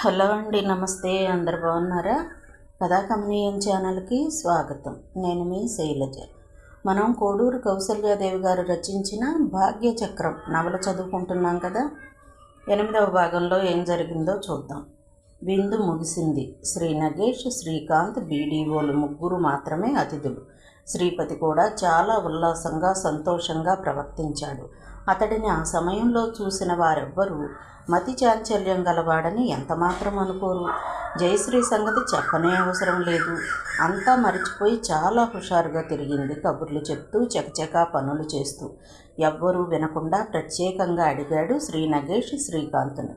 Hello అండి, నమస్తే. అందరు బాగున్నారా? కథా కమనీయం ఛానల్కి స్వాగతం. నేను మీ శైలజ. మనం కోడూరు కౌసల్యాదేవి గారు రచించిన భాగ్యచక్రం నవల చదువుకుంటున్నాం కదా. 8వ భాగంలో ఏం జరిగిందో చూద్దాం. విందు ముగిసింది. శ్రీ నగేష్, శ్రీకాంత్, బీడీఓలు ముగ్గురు మాత్రమే అతిథులు. శ్రీపతి కూడా చాలా ఉల్లాసంగా సంతోషంగా ప్రవర్తించాడు. అతడిని ఆ సమయంలో చూసిన వారెవ్వరూ మతి చాంచల్యం గలవాడని ఎంతమాత్రం అనుకోరు. జయశ్రీ సంగతి చెప్పనే అవసరం లేదు. అంతా మరిచిపోయి చాలా హుషారుగా తిరిగింది. కబుర్లు చెప్తూ చకచకా పనులు చేస్తూ. ఎవ్వరూ వినకుండా ప్రత్యేకంగా అడిగాడు శ్రీ నగేష్ శ్రీకాంత్ను.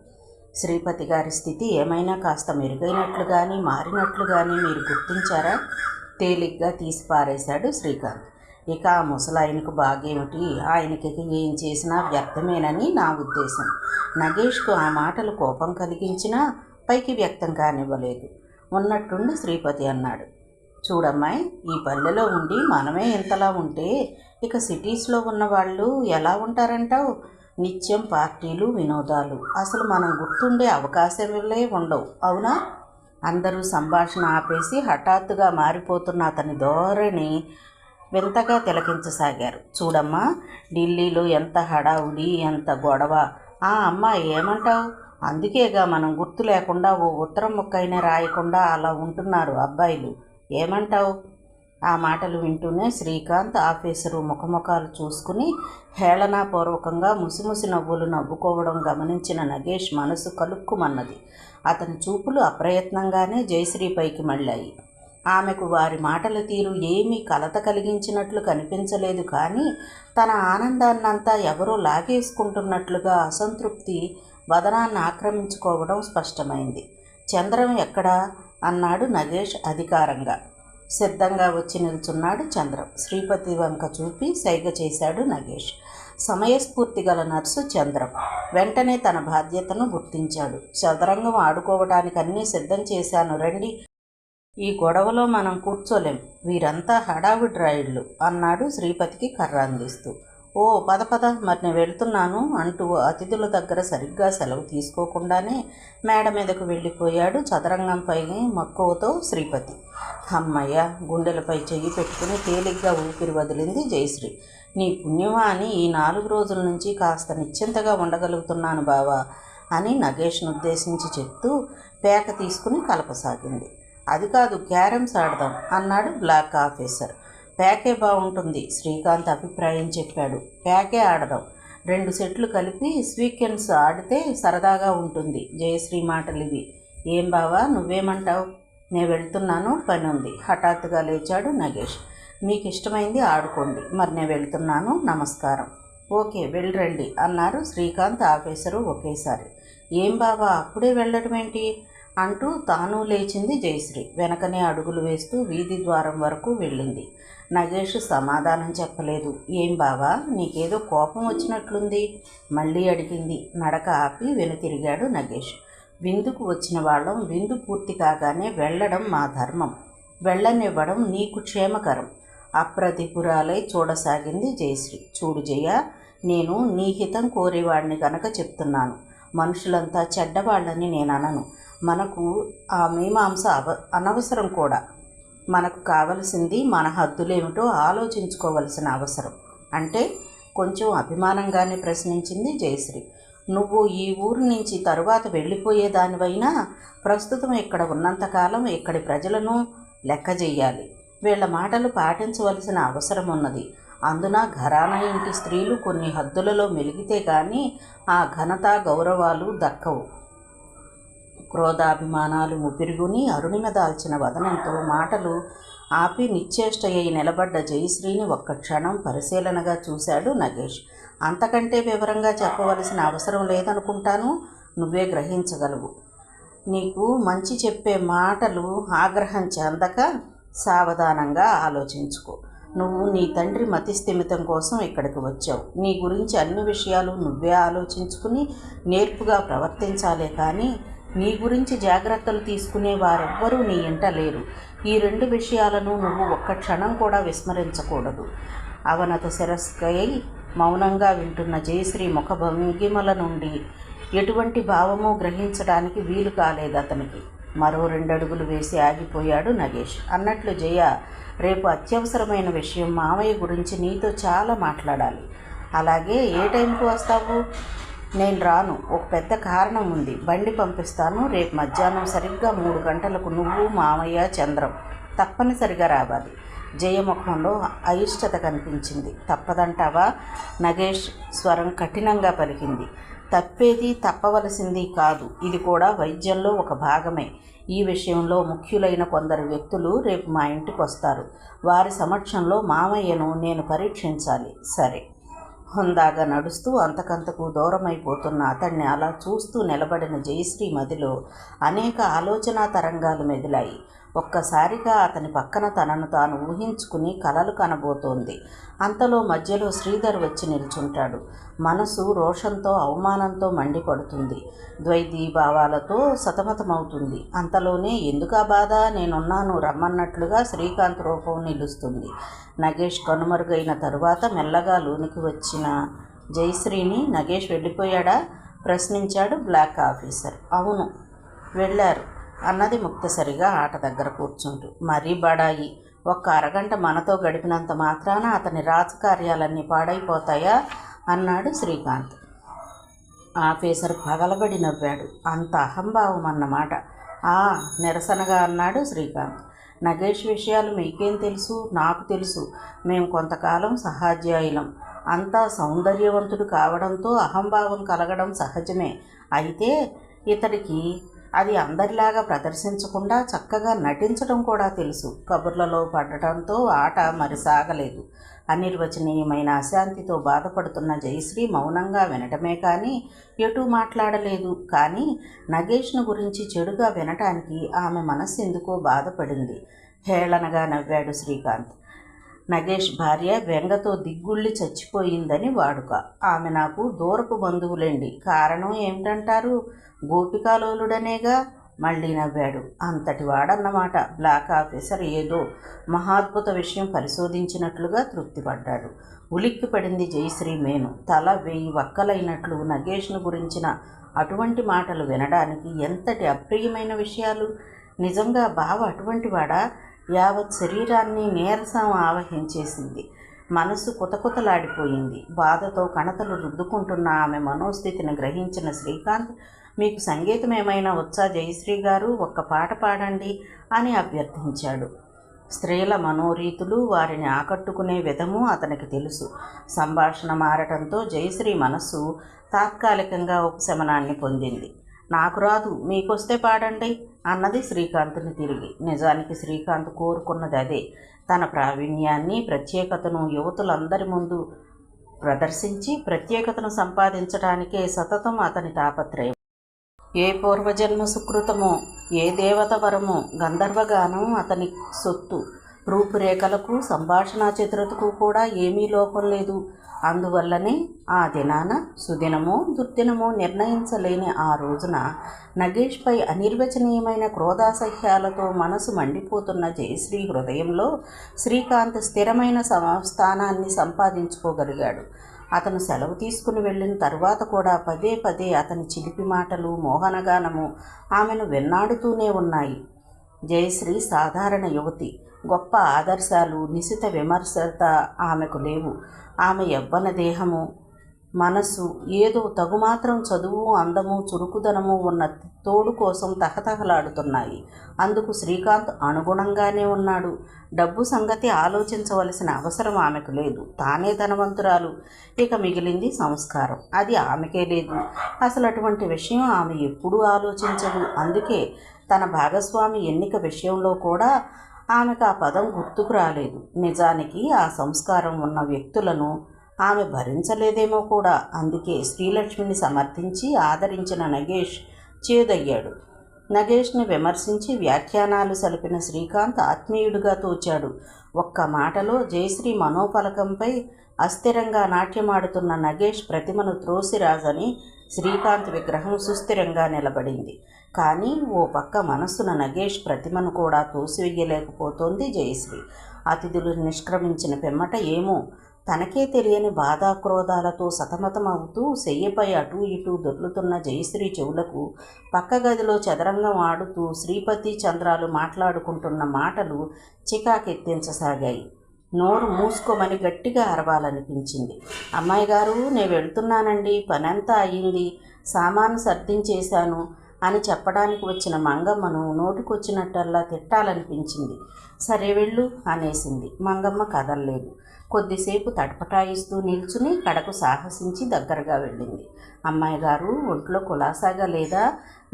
శ్రీపతి గారి స్థితి ఏమైనా కాస్త మెరుగైనట్లు కానీ మారినట్లు కానీ మీరు గుర్తించారా? తేలిగ్గా తీసి పారేశాడు శ్రీకాంత్. ఇక ఆ ముసలాయనకు బాగేమిటి? ఆయనకి ఏం చేసినా వ్యర్థమేనని నా ఉద్దేశం. నగేష్కు ఆ మాటలు కోపం కలిగించినా పైకి వ్యక్తం కానివ్వలేదు. ఉన్నట్టుండి శ్రీపతి అన్నాడు, చూడమ్మాయి, ఈ పల్లెలో ఉండి మనమే ఇంతలా ఉంటే ఇక సిటీస్లో ఉన్నవాళ్ళు ఎలా ఉంటారంటావు? నిత్యం పార్టీలు, వినోదాలు. అసలు మనం గుర్తుండే అవకాశాలే ఉండవు, అవునా? అందరూ సంభాషణ ఆపేసి హఠాత్తుగా మారిపోతున్న అతని ధోరణి వింతగా తిలకించసాగారు. చూడమ్మా, ఢిల్లీలో ఎంత హడావుడి, ఎంత గొడవ. అమ్మా, ఏమంటావు? అందుకేగా మనం గుర్తు లేకుండా ఓ ఉత్తరం ముక్కైనా రాయకుండా అలా ఉంటున్నారు అబ్బాయిలు. ఏమంటావు? ఆ మాటలు వింటూనే శ్రీకాంత్, ఆఫీసరు ముఖముఖాలు చూసుకుని హేళనాపూర్వకంగా ముసిముసి నవ్వులు నవ్వుకోవడం గమనించిన నగేష్ మనసు కలుక్కుమన్నది. అతని చూపులు అప్రయత్నంగానే జయశ్రీపైకి మళ్ళాయి. ఆమెకు వారి మాటల తీరు ఏమీ కలత కలిగించినట్లు కనిపించలేదు. కానీ తన ఆనందాన్నంతా ఎవరో లాగేసుకుంటున్నట్లుగా అసంతృప్తి వదనాన్ని ఆక్రమించుకోవడం స్పష్టమైంది. చంద్రం ఎక్కడా? అన్నాడు నగేష్ అధికారంగా. సిద్ధంగా వచ్చి నిల్చున్నాడు చంద్రం. శ్రీపతి వంక చూపి సైగ చేశాడు నగేష్. సమయస్ఫూర్తి గల నర్సు చంద్రం. వెంటనే తన బాధ్యతను గుర్తించాడు. చదరంగం ఆడుకోవడానికి అన్నీ సిద్ధం చేశాను, రండి. ఈ గొడవలో మనం కూర్చోలేం, వీరంతా హడావిడి రాయిళ్ళు అన్నాడు శ్రీపతికి కర్ర అందిస్తూ. ఓ పద పద, మరి నేను వెళ్తున్నాను అంటూ అతిథుల దగ్గర సరిగ్గా సెలవు తీసుకోకుండానే మేడ మీదకు వెళ్ళిపోయాడు చదరంగంపై మక్కువతో శ్రీపతి. అమ్మయ్య, గుండెలపై చెయ్యి పెట్టుకుని తేలిగ్గా ఊపిరి వదిలింది జయశ్రీ. నీ పుణ్యమా అని ఈ 4 రోజుల నుంచి కాస్త నిశ్చింతగా ఉండగలుగుతున్నాను బావా అని నగేష్ను ఉద్దేశించి చెప్తూ పేక తీసుకుని కలపసాగింది. అది కాదు, క్యారమ్స్ ఆడదాం అన్నాడు బ్లాక్ ఆఫీసర్. ప్యాకే బాగుంటుంది, శ్రీకాంత్ అభిప్రాయం చెప్పాడు. ప్యాకే ఆడదాం. 2 సెట్లు కలిపి స్వీకెండ్స్ ఆడితే సరదాగా ఉంటుంది. జయశ్రీ మాటలివి. ఏం బావా, నువ్వేమంటావు? నేను వెళ్తున్నాను, పని ఉంది. హఠాత్తుగా లేచాడు నగేష్. మీకు ఇష్టమైంది ఆడుకోండి, మరి నేను వెళ్తున్నాను, నమస్కారం. ఓకే, వెళ్ళరండి అన్నారు శ్రీకాంత్ ఆఫీసరు ఒకేసారి. ఏం బావా, అప్పుడే వెళ్ళడం ఏంటి అంటూ తాను లేచింది జయశ్రీ. వెనకనే అడుగులు వేస్తూ వీధి ద్వారం వరకు వెళ్ళింది. నగేష్ సమాధానం చెప్పలేదు. ఏం బావా, నీకేదో కోపం వచ్చినట్లుంది మళ్ళీ అడిగింది. నడక ఆపి వెనుతిరిగాడు నగేష్. విందుకు వచ్చిన వాళ్ళం విందు పూర్తి కాగానే వెళ్ళడం మా ధర్మం, వెళ్ళనివ్వడం నీకు క్షేమకరం. అప్రతిపురాలై చూడసాగింది జయశ్రీ. చూడు జయ, నేను నీ హితం కోరేవాడిని గనక చెప్తున్నాను. మనుషులంతా చెడ్డవాళ్ళని నేను అనను. మనకు ఆ మీమాంస అనవసరం కూడా. మనకు కావలసింది మన హద్దులేమిటో ఆలోచించుకోవలసిన అవసరం. అంటే కొంచెం అభిమానంగానే ప్రశ్నించింది జయశ్రీ. నువ్వు ఈ ఊరు నుంచి తరువాత వెళ్ళిపోయేదానివైనా ప్రస్తుతం ఇక్కడ ఉన్నంతకాలం ఇక్కడి ప్రజలను లెక్క చెయ్యాలి. వీళ్ళ మాటలు పాటించవలసిన అవసరం ఉన్నది. అందున ఘరానా ఇంటి స్త్రీలు కొన్ని హద్దులలో మెలిగితే కానీ ఆ ఘనత గౌరవాలు దక్కవు. క్రోధాభిమానాలు ముపిరుగుని అరుణిమ దాల్చిన వదనంతో మాటలు ఆపి నిశ్చేష్టయ్యి నిలబడ్డ జయశ్రీని ఒక్క క్షణం పరిశీలనగా చూశాడు నగేష్. అంతకంటే వివరంగా చెప్పవలసిన అవసరం లేదనుకుంటాను, నువ్వే గ్రహించగలవు. నీకు మంచి చెప్పే మాటలు ఆగ్రహం చెందక సావధానంగా ఆలోచించుకో. నువ్వు నీ తండ్రి మతిస్థిమితం కోసం ఇక్కడికి వచ్చావు. నీ గురించి అన్ని విషయాలు నువ్వే ఆలోచించుకుని నేర్పుగా ప్రవర్తించాలే కానీ నీ గురించి జాగ్రత్తలు తీసుకునే వారెవ్వరూ నీ ఇంట లేరు. ఈ 2 విషయాలను నువ్వు ఒక్క క్షణం కూడా విస్మరించకూడదు. అవనత శిరస్కై మౌనంగా వింటున్న జయశ్రీ ముఖ భంగిమల నుండి ఎటువంటి భావమూ గ్రహించడానికి వీలు కాలేదు అతనికి. మరో 2 అడుగులు వేసి ఆగిపోయాడు నగేష్. అన్నట్లు జయ, రేపు అత్యవసరమైన విషయం మామయ్య గురించి నీతో చాలా మాట్లాడాలి. అలాగే, ఏ టైంకి వస్తావు? నేను రాను. ఒక పెద్ద కారణం ఉంది. బండి పంపిస్తాను. రేపు మధ్యాహ్నం సరిగ్గా 3 గంటలకు నువ్వు, మామయ్య, చంద్రం తప్పనిసరిగా రావాలి. జయ ముఖంలో అయిష్టత కనిపించింది. తప్పదంటావా? నగేష్ స్వరం కఠినంగా పలికింది. తప్పేది తప్పవలసింది కాదు. ఇది కూడా వైద్యంలో ఒక భాగమే. ఈ విషయంలో ముఖ్యులైన కొందరు వ్యక్తులు రేపు మా ఇంటికి వస్తారు. వారి సమక్షంలో మామయ్యను నేను పరీక్షించాలి. సరే. హుందాగా నడుస్తూ అంతకంతకు దూరమైపోతున్న అతన్ని అలా చూస్తూ నిలబడిన జయశ్రీ మదిలో అనేక ఆలోచనా తరంగాలు మెదిలాయి. ఒక్కసారిగా అతని పక్కన తనను తాను ఊహించుకుని కలలు కనబోతోంది. అంతలో మధ్యలో శ్రీధర్ వచ్చి నిల్చుంటాడు. మనసు రోషంతో అవమానంతో మండిపడుతుంది. ద్వైతీభావాలతో సతమతమవుతుంది. అంతలోనే ఎందుకా బాధ, నేనున్నాను రమ్మన్నట్లుగా శ్రీకాంత్ రూపం నిలుస్తుంది. నగేష్ కనుమరుగైన తరువాత మెల్లగా లోనికి వచ్చిన జయశ్రీని, నగేష్ వెళ్ళిపోయాడా ప్రశ్నించాడు బ్లాక్ ఆఫీసర్. అవును, వెళ్ళారు అన్నది ముక్తసరిగా ఆట దగ్గర కూర్చుంటూ. మరీ బడాయి. ఒక్క అరగంట మనతో గడిపినంత మాత్రాన అతని రాజకార్యాలన్నీ పాడైపోతాయా అన్నాడు శ్రీకాంత్. ఆఫీసర్ పగలబడి నవ్వాడు. అంత అహంభావం అన్నమాట. నిరసనగా అన్నాడు శ్రీకాంత్. నగేష్ విషయాలు మీకేం తెలుసు? నాకు తెలుసు. మేము కొంతకాలం సహాధ్యాయులం. అంతా సౌందర్యవంతుడు కావడంతో అహంభావం కలగడం సహజమే. అయితే ఇతడికి అది అందరిలాగా ప్రదర్శించకుండా చక్కగా నటించడం కూడా తెలుసు. కబుర్లలో పడటంతో ఆట మరి సాగలేదు. అనిర్వచనీయమైన అశాంతితో బాధపడుతున్న జయశ్రీ మౌనంగా వినటమే కానీ ఎటూ మాట్లాడలేదు. కానీ నగేష్ను గురించి చెడుగా వినటానికి ఆమె మనస్సు ఎందుకో బాధపడింది. హేళనగా నవ్వాడు శ్రీకాంత్. నగేష్ భార్య వెంగతో దిగ్గుళ్ళి చచ్చిపోయిందని వాడుక. ఆమె నాకు దూరపు బంధువులేండి. కారణం ఏమిటంటారు? గోపికాలోలుడనేగా. మళ్ళీ నవ్వాడు. అంతటి వాడన్నమాట. బ్లాక్ ఆఫీసర్ ఏదో మహాద్భుత విషయం పరిశోధించినట్లుగా తృప్తిపడ్డాడు. ఉలిక్కి పడింది జయశ్రీ మేను. తల 1000 వక్కలైనట్లు నగేష్ను గురించిన అటువంటి మాటలు వినడానికి ఎంతటి అప్రియమైన విషయాలు. నిజంగా బావ అటువంటి వాడా? యావత్ శరీరాన్ని నీరసం ఆవహించేసింది. మనసు కుతకుతలాడిపోయింది. బాధతో కణతలు రుద్దుకుంటున్న ఆమె మనోస్థితిని గ్రహించిన శ్రీకాంత్, మీకు సంగీతం ఏమైనా వచ్చా జయశ్రీ గారు? ఒక్క పాట పాడండి అని అభ్యర్థించాడు. స్త్రీల మనోరీతులు, వారిని ఆకట్టుకునే విధము అతనికి తెలుసు. సంభాషణ మారటంతో జయశ్రీ మనస్సు తాత్కాలికంగా ఉపశమనాన్ని పొందింది. నాకు రాదు, మీకొస్తే పాడండి అన్నది శ్రీకాంత్ని తిరిగి. నిజానికి శ్రీకాంత్ కోరుకున్నది అదే. తన ప్రావీణ్యాన్ని, ప్రత్యేకతను యువతులందరి ముందు ప్రదర్శించి ప్రత్యేకతను సంపాదించడానికే సతతం అతని తాపత్రయం. ఏ పూర్వజన్మ సుకృతమో, ఏ దేవత వరమో, గంధర్వగానం అతని సొత్తు. రూపురేఖలకు, సంభాషణా చతురతకు కూడా ఏమీ లోపం లేదు. అందువల్లనే ఆ దినాన సుదినమో దుర్దినమో నిర్ణయించలేని ఆ రోజున నగేష్పై అనిర్వచనీయమైన క్రోధాసహ్యాలతో మనసు మండిపోతున్న జయశ్రీ హృదయంలో శ్రీకాంత్ స్థిరమైన స్థానాన్ని సంపాదించుకోగలిగాడు. అతను సెలవు తీసుకుని వెళ్ళిన తరువాత కూడా పదే పదే అతని చిలిపి మాటలు, మోహనగానము ఆమెను వెన్నాడుతూనే ఉన్నాయి. జయశ్రీ సాధారణ యువతి. గొప్ప ఆదర్శాలు, నిశిత విమర్శత ఆమెకు లేవు. ఆమె యవ్వన దేహము, మనస్సు ఏదో తగుమాత్రం చదువు, అందము, చురుకుదనము ఉన్న తోడు కోసం తహతహలాడుతున్నాయి. అందుకు శ్రీకాంత్ అనుగుణంగానే ఉన్నాడు. డబ్బు సంగతి ఆలోచించవలసిన అవసరం ఆమెకు లేదు. తానే ధనవంతురాలు. ఇక మిగిలింది సంస్కారం. అది ఆమెకే లేదు. అసలు అటువంటి విషయం ఆమె ఎప్పుడూ ఆలోచించదు. అందుకే తన భాగస్వామి ఎన్నిక విషయంలో కూడా ఆమెకు ఆ పదం గుర్తుకు రాలేదు. నిజానికి ఆ సంస్కారం ఉన్న వ్యక్తులను ఆమె భరించలేదేమో కూడా. అందుకే శ్రీలక్ష్మిని సమర్థించి ఆదరించిన నగేష్ చేదయ్యాడు. నగేష్ని విమర్శించి వ్యాఖ్యానాలు సలిపిన శ్రీకాంత్ ఆత్మీయుడిగా తోచాడు. ఒక్క మాటలో జయశ్రీ మనోఫలకంపై అస్థిరంగా నాట్యమాడుతున్న నగేష్ ప్రతిమను త్రోసిరాజని శ్రీకాంత్ విగ్రహం సుస్థిరంగా నిలబడింది. కానీ ఓ పక్క మనస్సున నగేష్ ప్రతిమను కూడా తోసివేయలేకపోతోంది జయశ్రీ. అతిథులు నిష్క్రమించిన పిమ్మట ఏమో తనకే తెలియని బాధాక్రోధాలతో సతమతమవుతూ శయ్యపై అటూ ఇటూ దొర్లుతున్న జయశ్రీ చెవులకు పక్క గదిలో చదరంగం ఆడుతూ శ్రీపతి చంద్రాలు మాట్లాడుకుంటున్న మాటలు చికాకెత్తించసాగాయి. నోరు మూసుకోమని గట్టిగా అరవాలనిపించింది. అమ్మాయి గారు, నేను వెళ్తున్నానండి, పనంతా అయ్యింది, సామాను సర్దించేశాను అని చెప్పడానికి వచ్చిన మంగమ్మను నోటికొచ్చినట్టల్లా తిట్టాలనిపించింది. సరే వెళ్ళు అనేసింది. మంగమ్మ కదల్లేదు. కొద్దిసేపు తటపటాయిస్తూ నిల్చుని కడకు సాహసించి దగ్గరగా వెళ్ళింది. అమ్మాయి గారు, ఒంట్లో కులాసాగా లేదా?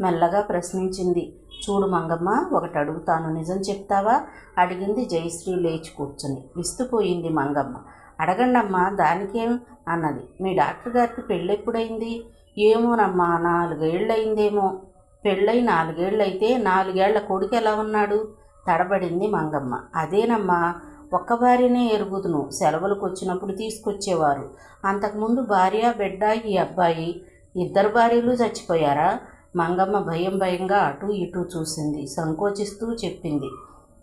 మెల్లగా ప్రశ్నించింది. చూడు మంగమ్మ, ఒకటి అడుగుతాను, నిజం చెప్తావా? అడిగింది జయశ్రీ లేచి కూర్చుని. విస్తుపోయింది మంగమ్మ. అడగండమ్మా, దానికేం అన్నది. మీ డాక్టర్ గారికి పెళ్ళెప్పుడైంది? ఏమోనమ్మా, 4 ఏళ్ళయిందేమో. పెళ్ళై 4 ఏళ్ళైతే 4 ఏళ్ల కొడుకు ఎలా ఉన్నాడు? తడబడింది మంగమ్మ. అదేనమ్మా, ఒక్క భార్యనే ఎరుగుదును, సెలవులకు వచ్చినప్పుడు తీసుకొచ్చేవారు. అంతకుముందు భార్య, బిడ్డ, ఈ అబ్బాయి. 2 భార్యలు చచ్చిపోయారా? మంగమ్మ భయంగా అటూ ఇటూ చూసింది. సంకోచిస్తూ చెప్పింది.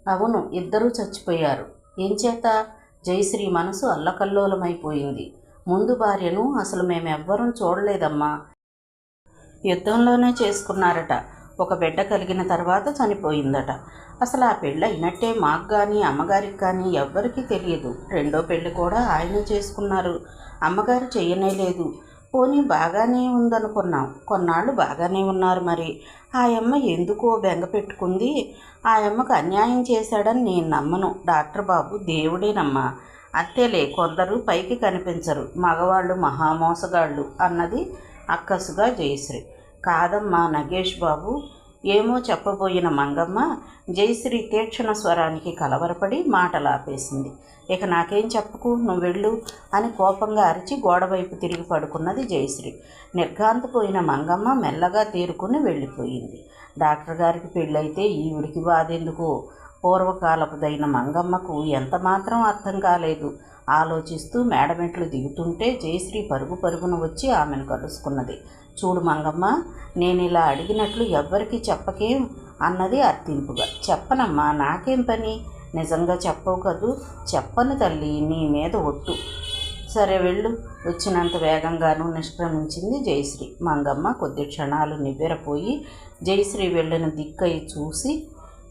అవును, 2 చచ్చిపోయారు. ఏం చేత? జయశ్రీ మనసు అల్లకల్లోలమైపోయింది. ముందు భార్యను అసలు మేమెవ్వరం చూడలేదమ్మా. యుద్ధంలోనే చేసుకున్నారట. ఒక బిడ్డ కలిగిన తర్వాత చనిపోయిందట. అసలు ఆ పెళ్ళి అయినట్టే మాకు కానీ అమ్మగారికి కానీ ఎవ్వరికీ తెలియదు. 2వ పెళ్ళి కూడా ఆయనే చేసుకున్నారు. అమ్మగారు చెయ్యనేలేదు. పోనీ బాగానే ఉందనుకున్నాం. కొన్నాళ్ళు బాగానే ఉన్నారు. మరి ఆయమ్మ ఎందుకో బెంగ పెట్టుకుంది. ఆయమ్మకు అన్యాయం చేశాడని నేను నమ్మను. డాక్టర్ బాబు దేవుడేనమ్మా. అంతేలే, కొందరు పైకి కనిపించరు, మగవాళ్ళు మహామోసగాళ్ళు అన్నది అక్కసుగా జయశ్రీ. కాదమ్మా నగేష్ బాబు. ఏమో చెప్పబోయిన మంగమ్మ జయశ్రీ తీక్షణ స్వరానికి కలవరపడి మాటలాపేసింది. ఇక నాకేం చెప్పకు, నువ్వు వెళ్ళు అని కోపంగా అరిచి గోడవైపు తిరిగి పడుకున్నది జయశ్రీ. నిర్ఘాంతపోయిన మంగమ్మ మెల్లగా తేరుకుని వెళ్ళిపోయింది. డాక్టర్ గారికి పెళ్ళైతే ఈవిడికి బాధెందుకో? పూర్వకాలపుదైన మంగమ్మకు ఎంతమాత్రం అర్థం కాలేదు. ఆలోచిస్తూ మేడమెట్లు దిగుతుంటే జయశ్రీ పరుగున వచ్చి ఆమెను కలుసుకున్నది. చూడు మంగమ్మ, నేను ఇలా అడిగినట్లు ఎవ్వరికీ చెప్పకేం అన్నది అర్థింపుగా. చెప్పనమ్మా, నాకేం పని? నిజంగా చెప్పవు కదూ? చెప్పను తల్లి, నీ మీద ఒట్టు. సరే వెళ్ళు. వచ్చినంత వేగంగానూ నిష్క్రమించింది జయశ్రీ. మంగమ్మ కొద్ది క్షణాలు నివ్వెరపోయి జయశ్రీ వెళ్ళిన దిక్కై చూసి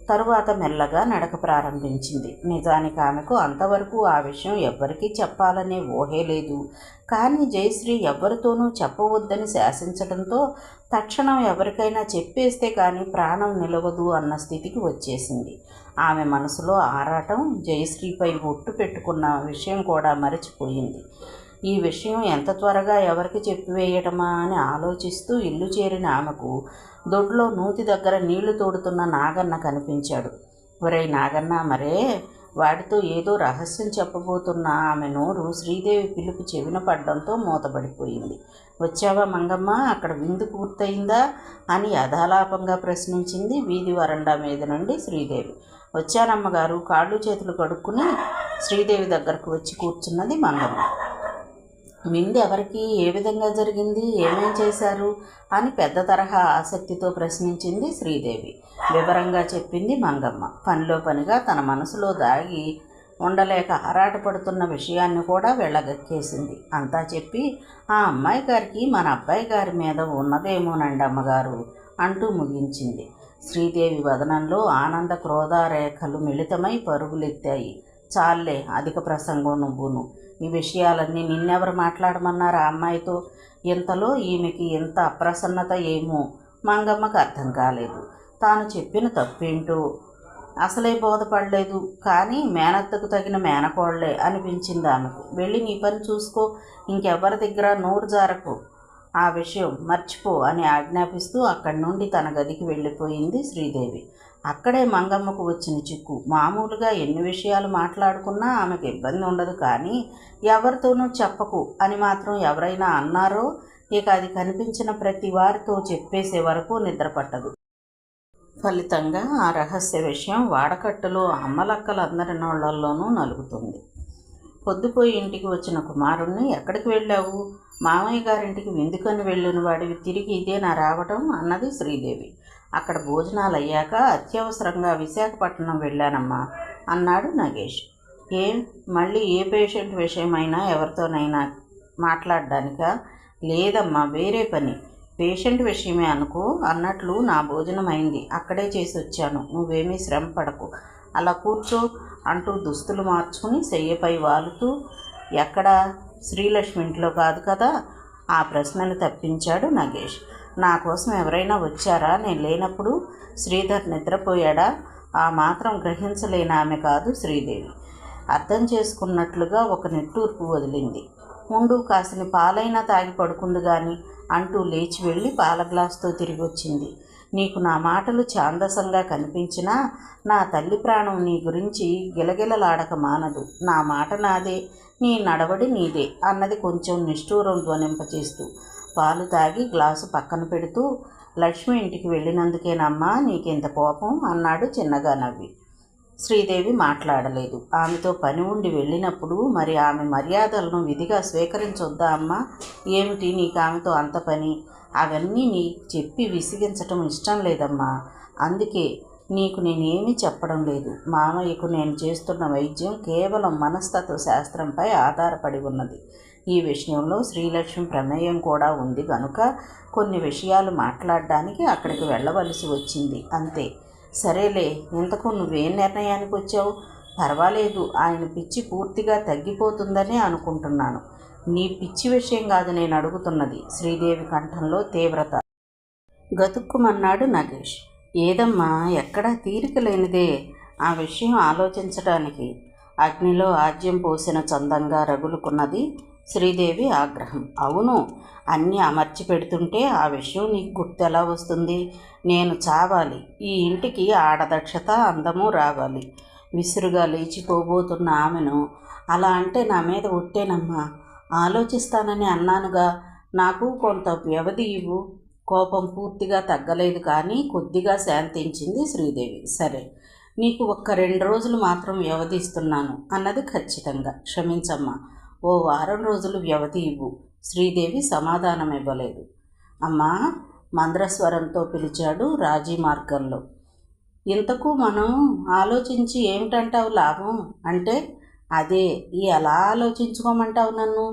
తరువాత మెల్లగా నడక ప్రారంభించింది. నిజానికి ఆమెకు అంతవరకు ఆ విషయం ఎవ్వరికీ చెప్పాలనే ఊహే లేదు. కానీ జయశ్రీ ఎవ్వరితోనూ చెప్పవద్దని శాసించడంతో తక్షణం ఎవరికైనా చెప్పేస్తే కానీ ప్రాణం నిలవదు అన్న స్థితికి వచ్చేసింది. ఆమె మనసులో ఆరాటం జయశ్రీపై ఒట్టు పెట్టుకున్న విషయం కూడా మరచిపోయింది. ఈ విషయం ఎంత త్వరగా ఎవరికి చెప్పివేయటమా అని ఆలోచిస్తూ ఇల్లు చేరిన ఆమెకు దొడ్లో నూతి దగ్గర నీళ్లు తోడుతున్న నాగన్న కనిపించాడు. ఒరేయ్ నాగన్న, మరే వాడితో ఏదో రహస్యం చెప్పబోతున్న ఆమె నోరు శ్రీదేవి పిలుపు చెవిన పడ్డంతో మూతపడిపోయింది. వచ్చావా మంగమ్మ, అక్కడ విందు పూర్తయిందా అని యథాలాపంగా ప్రశ్నించింది వీధి వరండా మీద నుండి శ్రీదేవి. వచ్చానమ్మగారు, కాళ్ళు చేతులు కడుక్కుని శ్రీదేవి దగ్గరకు వచ్చి కూర్చున్నది మంగమ్మ. విందు ఎవరికి, ఏ విధంగా జరిగింది, ఏమేం చేశారు అని పెద్ద తరహా ఆసక్తితో ప్రశ్నించింది శ్రీదేవి. వివరంగా చెప్పింది మంగమ్మ. పనిలో పనిగా తన మనసులో దాగి ఉండలేక ఆరాటపడుతున్న విషయాన్ని కూడా వెళ్ళగక్కేసింది. అంతా చెప్పి, ఆ అమ్మాయి గారికి మన అబ్బాయి గారి మీద ఉన్నదేమోనండి అమ్మగారు అంటూ ముగించింది. శ్రీదేవి వదనంలో ఆనంద క్రోధారేఖలు మిళితమై పరుగులెత్తాయి. చాలే, అధిక ప్రసంగం నువ్వును. ఈ విషయాలన్నీ నిన్నెవరు మాట్లాడమన్నారు ఆ అమ్మాయితో? ఇంతలో ఈమెకి ఎంత అప్రసన్నత ఏమో మంగమ్మకు అర్థం కాలేదు. తాను చెప్పిన తప్పేంటో అసలే బోధపడలేదు. కానీ మేనత్తకు తగిన మేనకోళ్లే అనిపించింది ఆమెకు. వెళ్ళి నీ పని చూసుకో, ఇంకెవ్వరి దగ్గర నోరు జారకు, ఆ విషయం మర్చిపో అని ఆజ్ఞాపిస్తూ అక్కడి నుండి తన గదికి వెళ్ళిపోయింది శ్రీదేవి. అక్కడే మంగమ్మకు వచ్చిన చిక్కు. మామూలుగా ఎన్ని విషయాలు మాట్లాడుకున్నా ఆమెకు ఇబ్బంది ఉండదు, కానీ ఎవరితోనూ చెప్పకు అని మాత్రం ఎవరైనా అన్నారో ఇక అది కనిపించిన ప్రతి వారితో చెప్పేసే వరకు నిద్రపట్టదు. ఫలితంగా ఆ రహస్య విషయం వాడకట్టులో అమ్మలక్కలందరి నోళ్లలోనూ నలుగుతుంది. పొద్దుపోయి ఇంటికి వచ్చిన కుమారుణ్ణి, ఎక్కడికి వెళ్ళావు? మామయ్య గారింటికి విందుకొని వెళ్ళిన వాడివి తిరిగి ఇదేనా రావటం అన్నది శ్రీదేవి. అక్కడ భోజనాలు అయ్యాక అత్యవసరంగా విశాఖపట్నం వెళ్ళానమ్మా అన్నాడు నగేష్. ఏం మళ్ళీ ఏ పేషెంట్ విషయమైనా ఎవరితోనైనా మాట్లాడడానికా? లేదమ్మా, వేరే పని. పేషెంట్ విషయమే అనుకో. అన్నట్లు నా భోజనం అయింది, అక్కడే చేసి వచ్చాను. నువ్వేమీ శ్రమ పడకు, అలా కూర్చో అంటూ దుస్తులు మార్చుకుని శయ్యపై వాలుతూ, ఎక్కడా? శ్రీలక్ష్మి ఇంట్లో కాదు కదా? ఆ ప్రశ్నలు తప్పించాడు నగేష్. నా కోసం ఎవరైనా వచ్చారా నేను లేనప్పుడు? శ్రీధర్ నిద్రపోయాడా? ఆ మాత్రం గ్రహించలేని ఆమె కాదు శ్రీదేవి. అర్థం చేసుకున్నట్లుగా ఒక నిట్టూర్పు వదిలింది. ఉండు, కాసిన పాలైనా తాగి పడుకుంది గాని అంటూ లేచి వెళ్ళి పాల గ్లాసుతో తిరిగి వచ్చింది. నీకు నా మాటలు ఛాందసంగా కనిపించినా నా తల్లి ప్రాణం నీ గురించి గిలగిలలాడక మానదు. నా మాట నాదే, నీ నడవడి నీదే అన్నది కొంచెం నిష్ఠూరం ధ్వనింపచేస్తూ. పాలు తాగి గ్లాసు పక్కన పెడుతూ, లక్ష్మి ఇంటికి వెళ్ళినందుకేనమ్మా నీకింత కోపం అన్నాడు చిన్నగా నవ్వి. శ్రీదేవి మాట్లాడలేదు. ఆమెతో పని ఉండి వెళ్ళినప్పుడు మరి ఆమె మర్యాదలను విధిగా స్వీకరించొద్దా అమ్మా? ఏమిటి నీకు ఆమెతో అంత పని? అవన్నీ నీకు చెప్పి విసిగించటం ఇష్టం లేదమ్మా. అందుకే నీకు నేనేమీ చెప్పడం లేదు. మామయ్యకు నేను చేస్తున్న వైద్యం కేవలం మనస్తత్వ శాస్త్రంపై ఆధారపడి ఉన్నది. ఈ విషయంలో శ్రీలక్ష్మి ప్రమేయం కూడా ఉంది గనుక కొన్ని విషయాలు మాట్లాడడానికి అక్కడికి వెళ్ళవలసి వచ్చింది, అంతే. సరేలే, ఇంతకు నువ్వేం నిర్ణయానికి వచ్చావు? పర్వాలేదు, ఆయన పిచ్చి పూర్తిగా తగ్గిపోతుందనే అనుకుంటున్నాను. నీ పిచ్చి విషయం కాదు నేను అడుగుతున్నది. శ్రీదేవి కంఠంలో తీవ్రత. గతుక్కుమన్నాడు నగేష్. ఏదమ్మా, ఎక్కడా తీరిక లేనిదే ఆ విషయం ఆలోచించడానికి. అగ్నిలో ఆజ్యం పోసిన చందంగా రగులుకున్నది శ్రీదేవి ఆగ్రహం. అవును, అన్నీ అమర్చి పెడుతుంటే ఆ విషయం నీకు గుర్తెలా వస్తుంది? నేను చావాలి, ఈ ఇంటికి ఆడదక్షత అందము రావాలి. విసురుగా లేచిపోబోతున్న ఆమెను అలా అంటే నా మీద ఒట్టేనమ్మా. ఆలోచిస్తానని అన్నానుగా. నాకు కొంత వ్యవధి ఇవ్వు. కోపం పూర్తిగా తగ్గలేదు కానీ కొద్దిగా శాంతించింది శ్రీదేవి. సరే, నీకు ఒక్క 2 రోజులు మాత్రం వ్యవధి ఇస్తున్నాను అన్నది ఖచ్చితంగా. క్షమించమ్మా, ఓ వారం రోజులు వ్యవధి ఇవ్వు. శ్రీదేవి సమాధానం ఇవ్వలేదు. అమ్మా, మంద్రస్వరంతో పిలిచాడు రాజీ మార్గంలో. ఇంతకు మనం ఆలోచించి ఏమిటంటావు లాభం? అంటే అదే, ఎలా ఆలోచించుకోమంటావు నన్ను?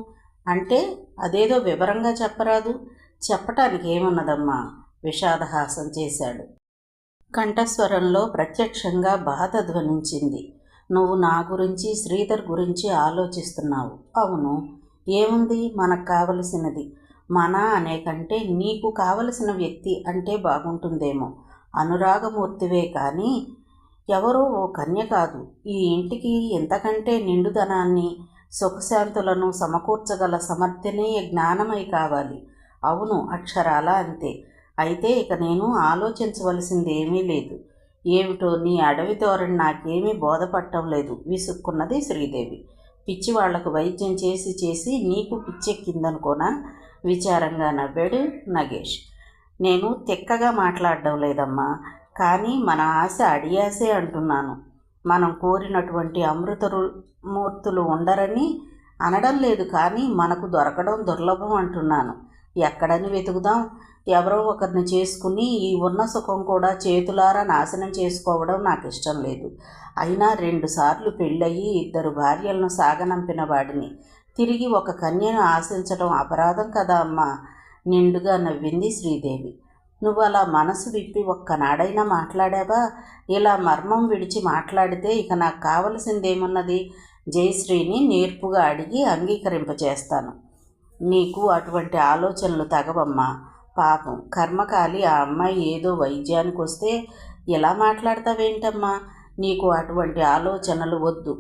అంటే అదేదో వివరంగా చెప్పరాదు? చెప్పటానికి ఏమున్నదమ్మా? విషాదహాసం చేశాడు. కంఠస్వరంలో ప్రత్యక్షంగా బాధ ధ్వనించింది. నువ్వు నా గురించి, శ్రీధర్ గురించి ఆలోచిస్తున్నావు. అవును, ఏముంది? మనకు కావలసినది మన అనే కంటే నీకు కావలసిన వ్యక్తి అంటే బాగుంటుందేమో. అనురాగమూర్తివే కానీ ఎవరో ఓ కన్య కాదు. ఈ ఇంటికి ఎంతకంటే నిండుదనాన్ని, సుఖశాంతులను సమకూర్చగల సమర్థనీయ జ్ఞానమై కావాలి. అవును, అక్షరాల అంతే. అయితే ఇక నేను ఆలోచించవలసింది ఏమీ లేదు. ఏమిటో నీ అడవి ధోరణి నాకేమీ బోధపట్టం లేదు విసుక్కున్నది శ్రీదేవి. పిచ్చి వాళ్లకు వైద్యం చేసి చేసి నీకు పిచ్చెక్కిందనుకోనా? విచారంగా నవ్వాడు నగేష్. నేను తిక్కగా మాట్లాడడం లేదమ్మా, కానీ మన ఆశ అడియాసే అంటున్నాను. మనం కోరినటువంటి అమృతమూర్తులు ఉండరని అనడం లేదు, కానీ మనకు దొరకడం దుర్లభం అంటున్నాను. ఎక్కడని వెతుకుదాం? ఎవరో ఒకరిని చేసుకుని ఈ ఉన్న సుఖం కూడా చేతులారా నాశనం చేసుకోవడం నాకు ఇష్టం లేదు. అయినా 2 సార్లు పెళ్ళయి 2 భార్యలను సాగనంపిన వాడిని తిరిగి ఒక కన్యను ఆశించడం అపరాధం కదా అమ్మా? నిండుగా నవ్వింది శ్రీదేవి. నువ్వు అలా మనసు విప్పి ఒక్కనాడైనా మాట్లాడావా? ఇలా మర్మం విడిచి మాట్లాడితే ఇక నాకు కావలసిందేమున్నది? జయశ్రీని నేర్పుగా అడిగి అంగీకరింపచేస్తాను. నీకు అటువంటి ఆలోచనలు తగవమ్మా. పాపం కర్మకాలి ఆ అమ్మాయి ఏదో వైద్యానికి వస్తే ఎలా మాట్లాడతావేంటమ్మా? నీకు అటువంటి ఆలోచనలు వద్దు.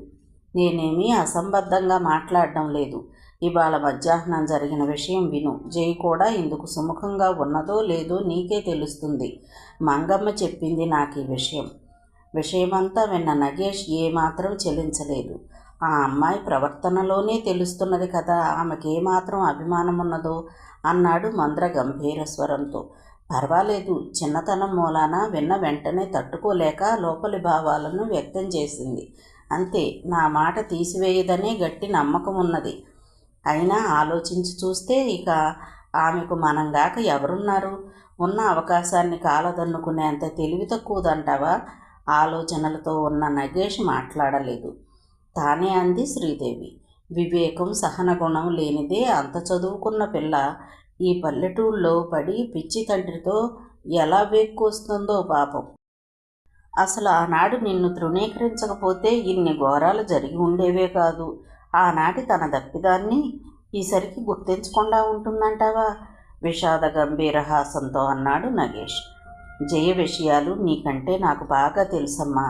నేనేమీ అసంబద్ధంగా మాట్లాడడం లేదు. ఇవాళ మధ్యాహ్నం జరిగిన విషయం విను. జై కూడా ఇందుకు సుముఖంగా ఉన్నదో లేదో నీకే తెలుస్తుంది. మంగమ్మ చెప్పింది నాకు ఈ విషయమంతా విన్న నగేష్ ఏమాత్రం చెలించలేదు. ఆ అమ్మాయి ప్రవర్తనలోనే తెలుస్తున్నది కదా ఆమెకేమాత్రం అభిమానం ఉన్నదో అన్నాడు మంద్ర గంభీర స్వరంతో. పర్వాలేదు, చిన్నతనం మూలాన విన్న వెంటనే తట్టుకోలేక లోపలి భావాలను వ్యక్తం చేసింది, అంతే. నా మాట తీసివేయదనే గట్టి నమ్మకం ఉన్నది. అయినా ఆలోచించి చూస్తే ఇక ఆమెకు మనంగాక ఎవరున్నారు? ఉన్న అవకాశాన్ని కాలదన్నుకునేంత తెలివి తక్కువదంటావా? ఆలోచనలతో ఉన్న నగేష్ మాట్లాడలేదు. తానే అంది శ్రీదేవి. వివేకం సహనగుణం లేనిదే అంత చదువుకున్న పిల్ల ఈ పల్లెటూళ్ళలో పడి పిచ్చి తండ్రితో ఎలా వేక్కొస్తుందో పాపం. అసలు ఆనాడు నిన్ను తృణీకరించకపోతే ఇన్ని ఘోరాలు జరిగి ఉండేవే కాదు. ఆనాటి తన దప్పిదాన్ని ఈసరికి గుర్తించకుండా ఉంటుందంటావా? విషాద గంభీరహాసంతో అన్నాడు నగేష్. జయ విషయాలు నీకంటే నాకు బాగా తెలుసమ్మా.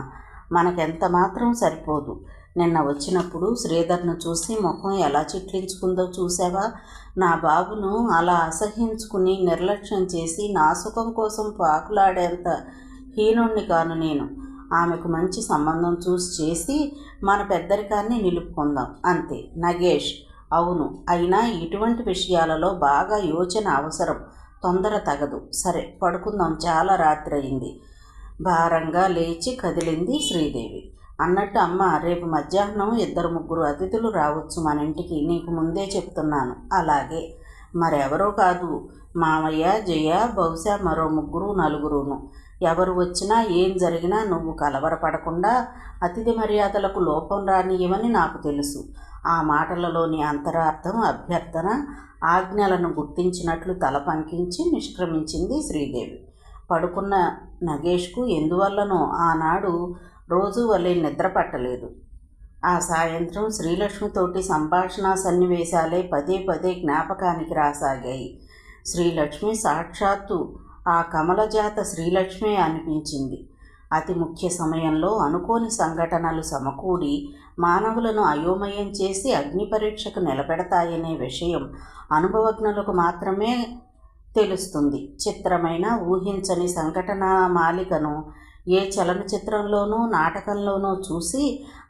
మనకెంత మాత్రం సరిపోదు. నిన్న వచ్చినప్పుడు శ్రీధర్ను చూసి ముఖం ఎలా చిట్లించుకుందో చూసావా? నా బాబును అలా అసహ్యించుకుని నిర్లక్ష్యం చేసి నా సుఖం కోసం పాకులాడేంత హీనుణ్ణి కాను నేను. ఆమెకు మంచి సంబంధం చూసి చేసి మన పెద్దరికాన్ని నిలుపుకుందాం అంతే. నగేష్: అవును, అయినా ఇటువంటి విషయాలలో బాగా యోచన అవసరం. తొందర తగదు. సరే పడుకుందాం, చాలా రాత్రి అయింది. భారంగా లేచి కదిలింది శ్రీదేవి. అన్నట్టు అమ్మ, రేపు మధ్యాహ్నం 2-3 అతిథులు రావచ్చు మన ఇంటికి. నీకు ముందే చెప్తున్నాను. అలాగే. మరెవరో కాదు, మామయ్య, జయ, బహుశా మరో 3-4. ఎవరు వచ్చినా ఏం జరిగినా నువ్వు కలవరపడకుండా అతిథి మర్యాదలకు లోపం రానియమని నాకు తెలుసు. ఆ మాటలలోని అంతరార్థం అభ్యర్థన, ఆజ్ఞలను గుర్తించినట్లు తల పంకించి నిష్క్రమించింది శ్రీదేవి. పడుకున్న నగేష్కు ఎందువల్లనో ఆనాడు రోజు వలె నిద్ర పట్టలేదు. ఆ సాయంత్రం శ్రీలక్ష్మితోటి సంభాషణా సన్నివేశాలే పదే పదే జ్ఞాపకానికి రాసాగాయి. శ్రీలక్ష్మి సాక్షాత్తు ఆ కమలజాత శ్రీలక్ష్మే అనిపించింది. అతి ముఖ్య సమయంలో అనుకోని సంఘటనలు సమకూడి మానవులను అయోమయం చేసి అగ్ని పరీక్షకు నిలబెడతాయనే విషయం అనుభవజ్ఞులకు మాత్రమే తెలుస్తుంది. చిత్రమైన ఊహించని సంఘటన మాలికను ఏ చలనచిత్రంలోనూ నాటకంలోనూ చూసి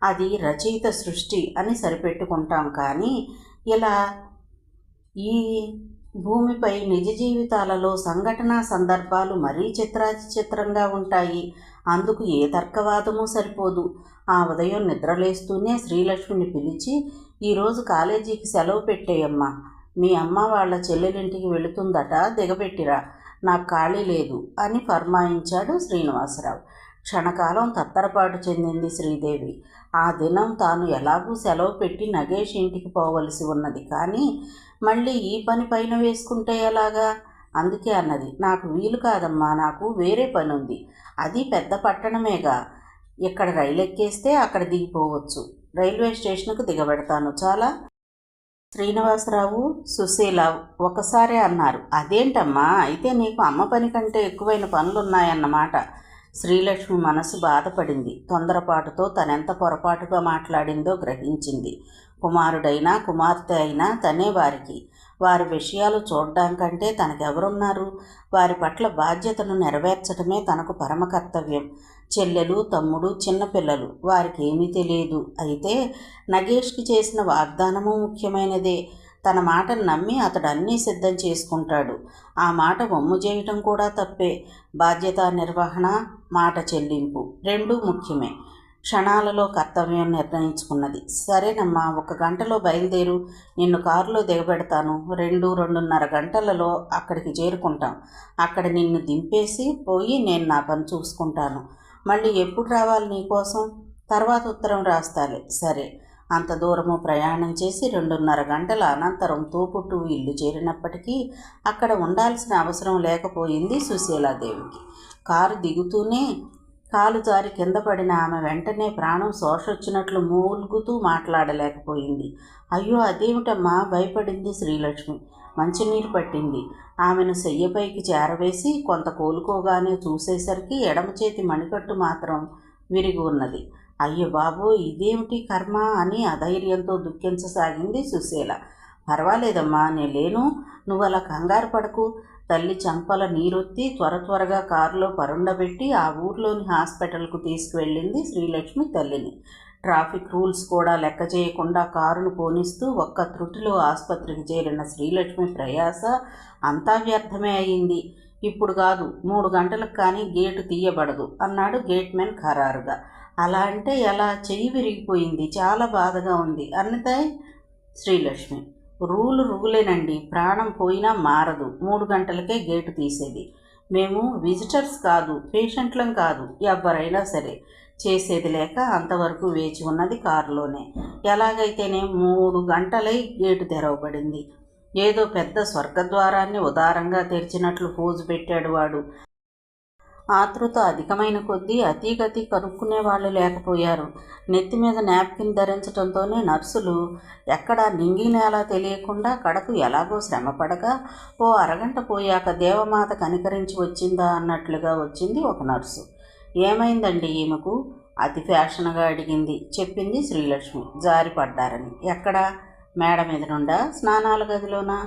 అది రచయిత సృష్టి అని సరిపెట్టుకుంటాం. కానీ ఇలా ఈ భూమిపై నిజ జీవితాలలో సంఘటనా సందర్భాలు మరీ చిత్రంగా ఉంటాయి. అందుకు ఏ తర్కవాదమూ సరిపోదు. ఆ ఉదయం నిద్రలేస్తూనే శ్రీలక్ష్మిని పిలిచి, ఈరోజు కాలేజీకి సెలవు పెట్టేయమ్మా, మీ అమ్మ వాళ్ళ చెల్లెలింటికి వెళుతుందట, దిగబెట్టిరా, నాకు ఖాళీ లేదు అని ఫర్మాయించాడు శ్రీనివాసరావు. క్షణకాలం తత్తరపాటు చెందింది శ్రీదేవి. ఆ దినం తాను ఎలాగూ సెలవు పెట్టి నగేష్ ఇంటికి పోవలసి ఉన్నది. కానీ మళ్ళీ ఈ పని పైన వేసుకుంటే ఎలాగా? అందుకే అన్నది, నాకు వీలు కాదమ్మా, నాకు వేరే పని ఉంది. అది పెద్ద పట్టణమేగా, ఇక్కడ రైలు ఎక్కేస్తే అక్కడ దిగిపోవచ్చు. రైల్వే స్టేషన్కు దిగబెడతాను, చాలా. శ్రీనివాసరావు, సుశీల ఒకసారే అన్నారు. అదేంటమ్మా, అయితే నీకు అమ్మ పని కంటే ఎక్కువైన పనులున్నాయన్నమాట. శ్రీలక్ష్మి మనసు బాధపడింది. తొందరపాటుతో తనెంత పొరపాటుగా మాట్లాడిందో గ్రహించింది. కుమారుడైనా కుమార్తె అయినా తనే వారికి. వారి విషయాలు చూడ్డానికంటే తనకెవరున్నారు? వారి పట్ల బాధ్యతను నెరవేర్చడమే తనకు పరమ కర్తవ్యం. చెల్లెలు, తమ్ముడు, చిన్నపిల్లలు, వారికి ఏమీ తెలియదు. అయితే నగేష్కి చేసిన వాగ్దానము ముఖ్యమైనదే. తన మాటను నమ్మి అతడు అన్నీ సిద్ధం చేసుకుంటాడు. ఆ మాట వమ్ము చేయటం కూడా తప్పే. బాధ్యత నిర్వహణ, మాట చెల్లింపు రెండూ ముఖ్యమే. క్షణాలలో కర్తవ్యం నిర్ణయించుకున్నది. సరేనమ్మా, 1 గంటలో బయలుదేరు, నిన్ను కారులో దిగబెడతాను. 2-2:30 గంటలలో అక్కడికి చేరుకుంటాం. అక్కడ నిన్ను దింపేసి పోయి నేను నా పని చూసుకుంటాను. మళ్ళీ ఎప్పుడు రావాలి నీకోసం? తర్వాత ఉత్తరం రాస్తాలే. సరే. అంత దూరము ప్రయాణం చేసి 2:30 గంటల అనంతరం తోపుట్టు ఇల్లు చేరినప్పటికీ అక్కడ ఉండాల్సిన అవసరం లేకపోయింది సుశీలాదేవికి. కారు దిగుతూనే కాలు జారి కింద పడిన ఆమె వెంటనే ప్రాణం శోషొచ్చినట్లు మూలుగుతూ మాట్లాడలేకపోయింది. అయ్యో, అదేమిటమ్మా? భయపడింది శ్రీలక్ష్మి. మంచినీరు పట్టింది. ఆమెను శయ్యపైకి చేరవేసి కొంత కోలుకోగానే చూసేసరికి ఎడమ చేతి మణికట్టు మాత్రం విరిగి ఉన్నది. అయ్యో బాబో, ఇదేమిటి కర్మ అని అధైర్యంతో దుఃఖించసాగింది సుశీల. పర్వాలేదమ్మా, నేను లేను, నువ్వు అలా కంగారు పడకు. తల్లి చంపల నీరొత్తి త్వరగా కారులో పరుండబెట్టి ఆ ఊర్లోని హాస్పిటల్కు తీసుకువెళ్ళింది శ్రీలక్ష్మి తల్లిని. ట్రాఫిక్ రూల్స్ కూడా లెక్క చేయకుండా కారును పోనిస్తూ ఒక్క త్రుటిలో ఆసుపత్రికి చేరిన శ్రీలక్ష్మి ప్రయాస అంతా వ్యర్థమే అయింది. ఇప్పుడు కాదు, 3 గంటలకు కానీ గేటు తీయబడదు అన్నాడు గేట్మెన్ ఖరారుగా. అలా అంటే ఎలా? చెయ్యి విరిగిపోయింది, చాలా బాధగా ఉంది అన్నదాయ్ శ్రీలక్ష్మి. రూలేనండి, ప్రాణం పోయినా మారదు. 3 గంటలకే గేటు తీసేది. మేము విజిటర్స్ కాదు, పేషెంట్లం కాదు, ఎవరైనా సరే. చేసేది లేక అంతవరకు వేచి ఉన్నది కారులోనే. ఎలాగైతేనే 3 గంటలై గేటు తెరవబడింది. ఏదో పెద్ద స్వర్గద్వారాన్ని ఉదారంగా తెరిచినట్లు పోజు పెట్టాడు వాడు. ఆతృత అధికమైన కొద్దీ అతీగతి కనుక్కునేవాళ్ళు లేకపోయారు. నెత్తిమీద నాప్కిన్ ధరించడంతోనే నర్సులు ఎక్కడా నింగి నేల తెలియకుండా కడకు ఎలాగో శ్రమపడగా ఓ అరగంట పోయాక దేవమాత కనికరించి వచ్చిందా అన్నట్లుగా వచ్చింది ఒక నర్సు. ఏమైందండి ఈమెకు? అతి ఫ్యాషన్గా అడిగింది. చెప్పింది శ్రీలక్ష్మి. జారిపడ్డారని. ఎక్కడా? మేడ మీద నుండా? స్నానాల గదిలోనా?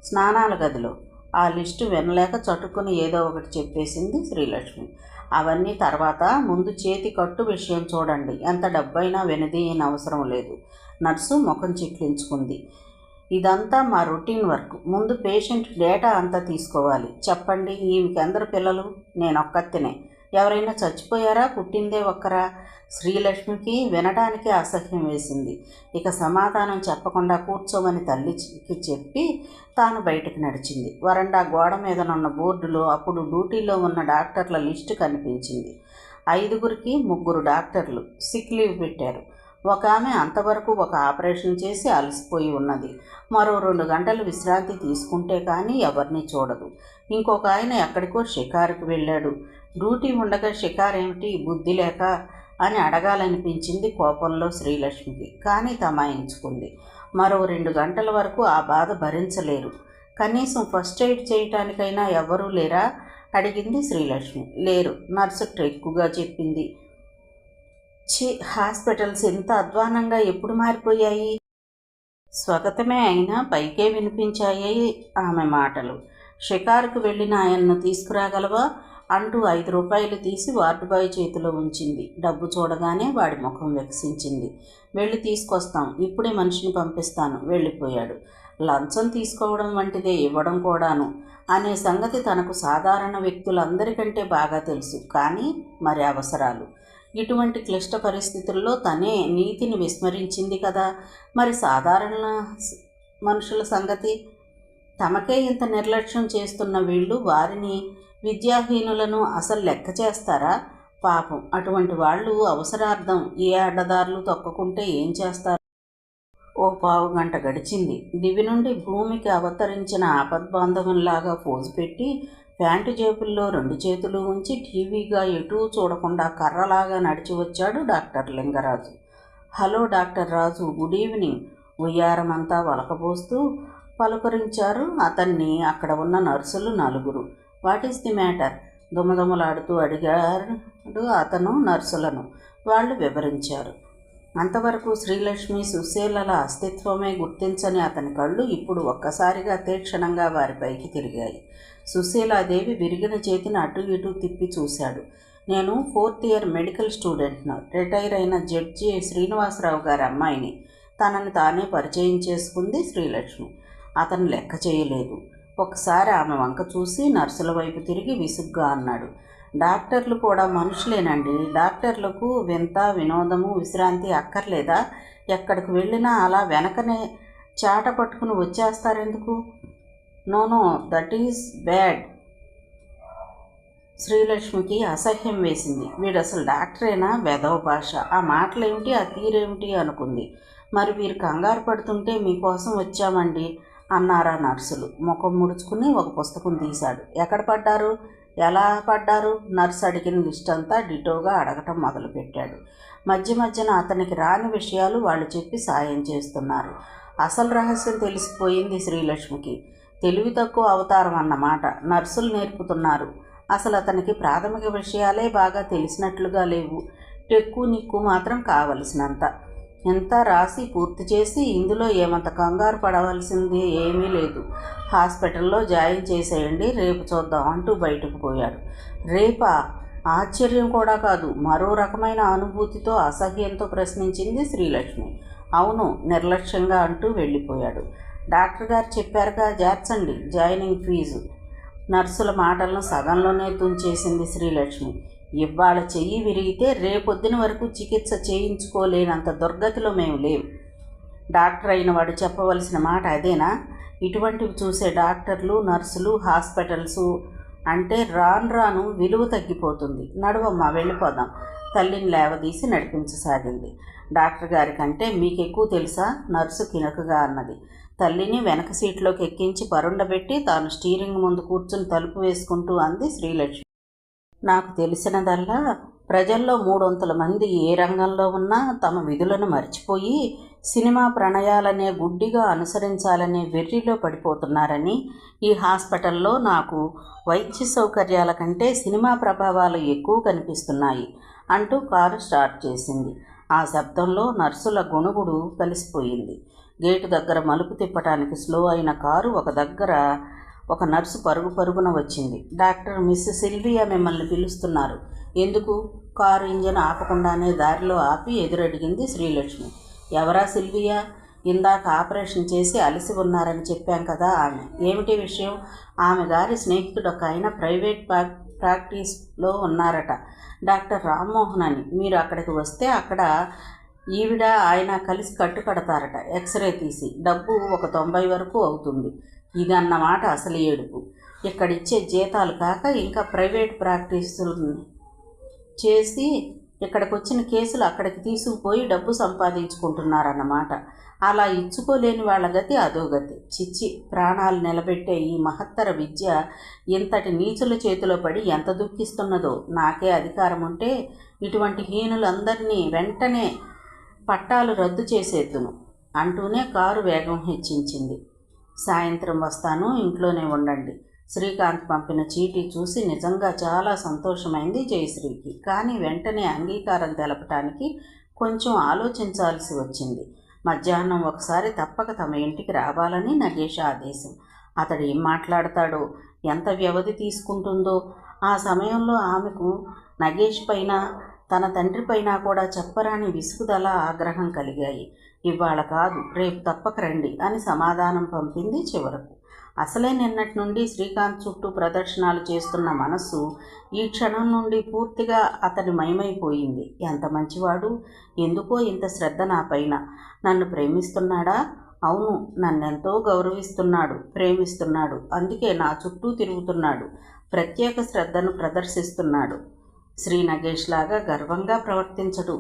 స్నానాల గదిలో. ఆ లిస్టు వినలేక చటుక్కుని ఏదో ఒకటి చెప్పేసింది శ్రీలక్ష్మి. అవన్నీ తర్వాత, ముందు చేతి కట్టు విషయం చూడండి. ఎంత డబ్బైనా వెనుదీయనవసరం లేదు. నర్సు ముఖం చిట్లించుకుంది. ఇదంతా మా రొటీన్ వర్క్. ముందు పేషెంట్ డేటా అంతా తీసుకోవాలి. చెప్పండి, ఈమెకెందరు పిల్లలు? నేనొక్కతినే. ఎవరైనా చచ్చిపోయారా? పుట్టిందే ఒక్కరా? శ్రీలక్ష్మికి వినడానికి అసహ్యం వేసింది. ఇక సమాధానం చెప్పకుండా కూర్చోమని తల్లికి చెప్పి తాను బయటకు నడిచింది. వరండా గోడ మీదనున్న బోర్డులో అప్పుడు డ్యూటీలో ఉన్న డాక్టర్ల లిస్టు కనిపించింది. 5గురికి 3 డాక్టర్లు సిక్ లీవ్ పెట్టారు. ఒక ఆమె అంతవరకు ఒక ఆపరేషన్ చేసి అలసిపోయి ఉన్నది. మరో 2 గంటలు విశ్రాంతి తీసుకుంటే కానీ ఎవరిని చూడదు. ఇంకొక ఆయన ఎక్కడికో షికారుకు వెళ్ళాడు. డ్యూటీ ఉండగా షికారేమిటి, బుద్ధి లేక అని అడగాలనిపించింది కోపంలో శ్రీలక్ష్మికి. కానీ తమాయించుకుంది. మరో 2 గంటల వరకు ఆ బాధ భరించలేరు. కనీసం ఫస్ట్ ఎయిడ్ చేయటానికైనా ఎవరూ లేరా అడిగింది శ్రీలక్ష్మి. లేరు, నర్సు ట్రెక్కుగా చెప్పింది. హాస్పిటల్స్ ఇంత అధ్వానంగా ఎప్పుడు మారిపోయాయి? స్వగతమే అయినా పైకే వినిపించాయి ఆమె మాటలు. షికారుకు వెళ్ళిన ఆయన్ను తీసుకురాగలవా అంటూ 5 రూపాయలు తీసి వార్డు బాయ్ చేతిలో ఉంచింది. డబ్బు చూడగానే వాడి ముఖం వికసించింది. వెళ్ళి తీసుకొస్తాం, ఇప్పుడే మనిషిని పంపిస్తాను. వెళ్ళిపోయాడు. లంచం తీసుకోవడం వంటిదే ఇవ్వడం కూడాను అనే సంగతి తనకు సాధారణ వ్యక్తులందరికంటే బాగా తెలుసు. కానీ మరి అవసరాలు? ఇటువంటి క్లిష్ట పరిస్థితుల్లో తనే నీతిని విస్మరించింది కదా. మరి సాధారణ మనుషుల సంగతి? తమకే ఇంత నిర్లక్ష్యం చేస్తున్న వీళ్ళు వారిని, విద్యాహీనులను అసలు లెక్క చేస్తారా? పాపం, అటువంటి వాళ్ళు అవసరార్థం ఏ అడ్డదారులు తొక్కకుంటే ఏం చేస్తారు? ఓ పావు గంట గడిచింది. దివి నుండి భూమికి అవతరించిన ఆపద్బాంధవంలాగా పోజు పెట్టి ప్యాంటు జేబుల్లో 2 చేతులు ఉంచి టీవీగా ఎటూ చూడకుండా కర్రలాగా నడిచి వచ్చాడు doctor Lingaraju. Hello doctor Raju, good evening. ఉయ్యారమంతా వలకబోస్తూ పలుకరించారు అతన్ని అక్కడ ఉన్న నర్సులు 4. What is the matter? దుమదుమలాడుతూ అడిగాడు అతను నర్సులను. వాళ్ళు వివరించారు. అంతవరకు శ్రీలక్ష్మి, సుశీలల అస్తిత్వమే గుర్తించని అతని కళ్ళు ఇప్పుడు ఒక్కసారిగా తీక్షణంగా వారిపైకి తిరిగాయి. సుశీలాదేవి విరిగిన చేతిని అటు ఇటు తిప్పి చూశాడు. నేను 4th ఇయర్ మెడికల్ స్టూడెంట్ను, రిటైర్ అయిన జడ్జి శ్రీనివాసరావు గారి అమ్మాయిని. తనని తానే పరిచయం చేసుకుంది శ్రీలక్ష్మి. అతను లెక్క చేయలేదు. ఒకసారి ఆమె వంక చూసి నర్సుల వైపు తిరిగి విసుగ్గా అన్నాడు. డాక్టర్లు కూడా మనుషులేనండి. డాక్టర్లకు వింత, వినోదము, విశ్రాంతి అక్కర్లేదా? ఎక్కడికి వెళ్ళినా అలా వెనకనే చాట పట్టుకుని వచ్చేస్తారెందుకు? No, that is bad. శ్రీలక్ష్మికి అసహ్యం వేసింది. వీడసలు డాక్టరేనా? వెధవ భాష. ఆ మాటలేమిటి, ఆ తీరేమిటి అనుకుంది. మరి వీరు కంగారు పడుతుంటే మీకోసం వచ్చామండి అన్నారా నర్సులు. ముఖం ముడుచుకుని ఒక పుస్తకం తీశాడు. ఎక్కడ పడ్డారు, ఎలా పడ్డారు? నర్సు అడిగిన లిస్ట్ అంతా డిటోగా అడగటం మొదలుపెట్టాడు. మధ్య మధ్యన అతనికి రాని విషయాలు వాళ్ళు చెప్పి సాయం చేస్తున్నారు. అసలు రహస్యం తెలిసిపోయింది శ్రీలక్ష్మికి. తెలివి తక్కువ అవతారం అన్నమాట. నర్సులు నేర్పుతున్నారు. అసలు అతనికి ప్రాథమిక విషయాలే బాగా తెలిసినట్లుగా లేవు. టెక్కు నిక్కు మాత్రం కావలసినంత. ఎంత రాసి పూర్తి చేసి ఇందులో ఏమంత కంగారు పడవలసింది ఏమీ లేదు. హాస్పిటల్లో జాయిన్ చేసేయండి, రేపు చూద్దాం అంటూ బయటకు పోయాడు. రేపా? ఆశ్చర్యం కూడా కాదు, మరో రకమైన అనుభూతితో, అసహ్యంతో ప్రశ్నించింది శ్రీలక్ష్మి. అవును, నిర్లక్ష్యంగా అంటూ వెళ్ళిపోయాడు. డాక్టర్ గారు చెప్పారుగా, చేర్చండి జాయినింగ్ ఫీజు. నర్సుల మాటలను సగంలోనే తుంచేసింది శ్రీలక్ష్మి. ఇవాళ చెయ్యి విరిగితే రేపొద్దున వరకు చికిత్స చేయించుకోలేనంత దుర్గతిలో మేము లేవు. డాక్టర్ అయిన వాడు చెప్పవలసిన మాట అదేనా? ఇటువంటివి చూసే డాక్టర్లు, నర్సులు, హాస్పిటల్స్ అంటే రాను రాను విలువ తగ్గిపోతుంది. నడువమ్మా వెళ్ళిపోదాం. తల్లిని లేవదీసి నడిపించసాగింది. డాక్టర్ గారి కంటే మీకెక్కువ తెలుసా? నర్సు కినకగా అన్నది. తల్లిని వెనక సీట్లోకి ఎక్కించి పరుండబెట్టి తాను స్టీరింగ్ ముందు కూర్చుని తలుపు వేసుకుంటూ అంది శ్రీలక్ష్మి. నాకు తెలిసినదల్లా ప్రజల్లో 300 మంది ఏ రంగంలో ఉన్నా తమ విధులను మర్చిపోయి సినిమా ప్రణయాలనే గుడ్డిగా అనుసరించాలనే వెర్రిలో పడిపోతున్నారని, ఈ హాస్పిటల్లో నాకు వైద్య సౌకర్యాల కంటే సినిమా ప్రభావాలు ఎక్కువ కనిపిస్తున్నాయి అంటూ కారు స్టార్ట్ చేసింది. ఆ శబ్దంలో నర్సుల గొణుగుడు కలిసిపోయింది. గేటు దగ్గర మలుపు తిప్పటానికి స్లో అయిన కారు ఒక నర్సు పరుగున వచ్చింది. డాక్టర్ మిస్ సిల్వియా మిమ్మల్ని పిలుస్తున్నారు. ఎందుకు? కారు ఇంజన్ ఆపకుండానే దారిలో ఆపి ఎదురడిగింది శ్రీలక్ష్మి. ఎవరా సిల్వియా? ఇందాక ఆపరేషన్ చేసి అలసి ఉన్నారని చెప్పాం కదా ఆమె. ఏమిటి విషయం? ఆమె గారి స్నేహితుడు ఒక ఆయన ప్రైవేట్ ప్రాక్టీస్లో ఉన్నారట, డాక్టర్ రామ్మోహన్ అని. మీరు అక్కడికి వస్తే అక్కడ ఈవిడ ఆయన కలిసి కట్టుకడతారట. ఎక్స్రే తీసి డబ్బు ఒక 90 వరకు అవుతుంది. ఇదన్నమాట అసలు ఏడుపు. ఇక్కడిచ్చే జీతాలు కాక ఇంకా ప్రైవేట్ ప్రాక్టీసులు చేసి ఇక్కడికి వచ్చిన కేసులు అక్కడికి తీసుకుపోయి డబ్బు సంపాదించుకుంటున్నారన్నమాట. అలా ఇచ్చుకోలేని వాళ్ళ గతి అదో గతి. చిచ్చి, ప్రాణాలు నిలబెట్టే ఈ మహత్తర విద్య ఇంతటి నీచుల చేతిలో పడి ఎంత దుఃఖిస్తున్నదో. నాకే అధికారం ఉంటే ఇటువంటి హీనులందరినీ వెంటనే పట్టాలు రద్దు చేసేద్దును అంటూనే కారు వేగం హెచ్చించింది. సాయంత్రం వస్తాను, ఇంట్లోనే ఉండండి. శ్రీకాంత్ పంపిన చీటీ చూసి నిజంగా చాలా సంతోషమైంది జయశ్రీకి. కానీ వెంటనే అంగీకారం తెలపటానికి కొంచెం ఆలోచించాల్సి వచ్చింది. మధ్యాహ్నం ఒకసారి తప్పక తమ ఇంటికి రావాలని నగేష్ ఆదేశం. అతడు ఏం మాట్లాడతాడో, ఎంత వ్యవధి తీసుకుంటుందో. ఆ సమయంలో ఆమెకు నగేష్ పైన తన తండ్రి పైన కూడా చెప్పరాని విసుగుదల, ఆగ్రహం కలిగాయి. ఇవాళ కాదు, రేపు తప్పక రండి అని సమాధానం పంపింది చివరకు. అసలే నిన్నటి నుండి శ్రీకాంత్ చుట్టూ ప్రదర్శనలు చేస్తున్న మనస్సు ఈ క్షణం నుండి పూర్తిగా అతడి మయమైపోయింది. ఎంత మంచివాడు! ఎందుకో ఇంత శ్రద్ధ నా పైన. నన్ను ప్రేమిస్తున్నాడా? అవును, నన్నెంతో గౌరవిస్తున్నాడు, ప్రేమిస్తున్నాడు. అందుకే నా చుట్టూ తిరుగుతున్నాడు, ప్రత్యేక శ్రద్ధను ప్రదర్శిస్తున్నాడు. శ్రీ నగేష్ లాగా గర్వంగా ప్రవర్తించడు,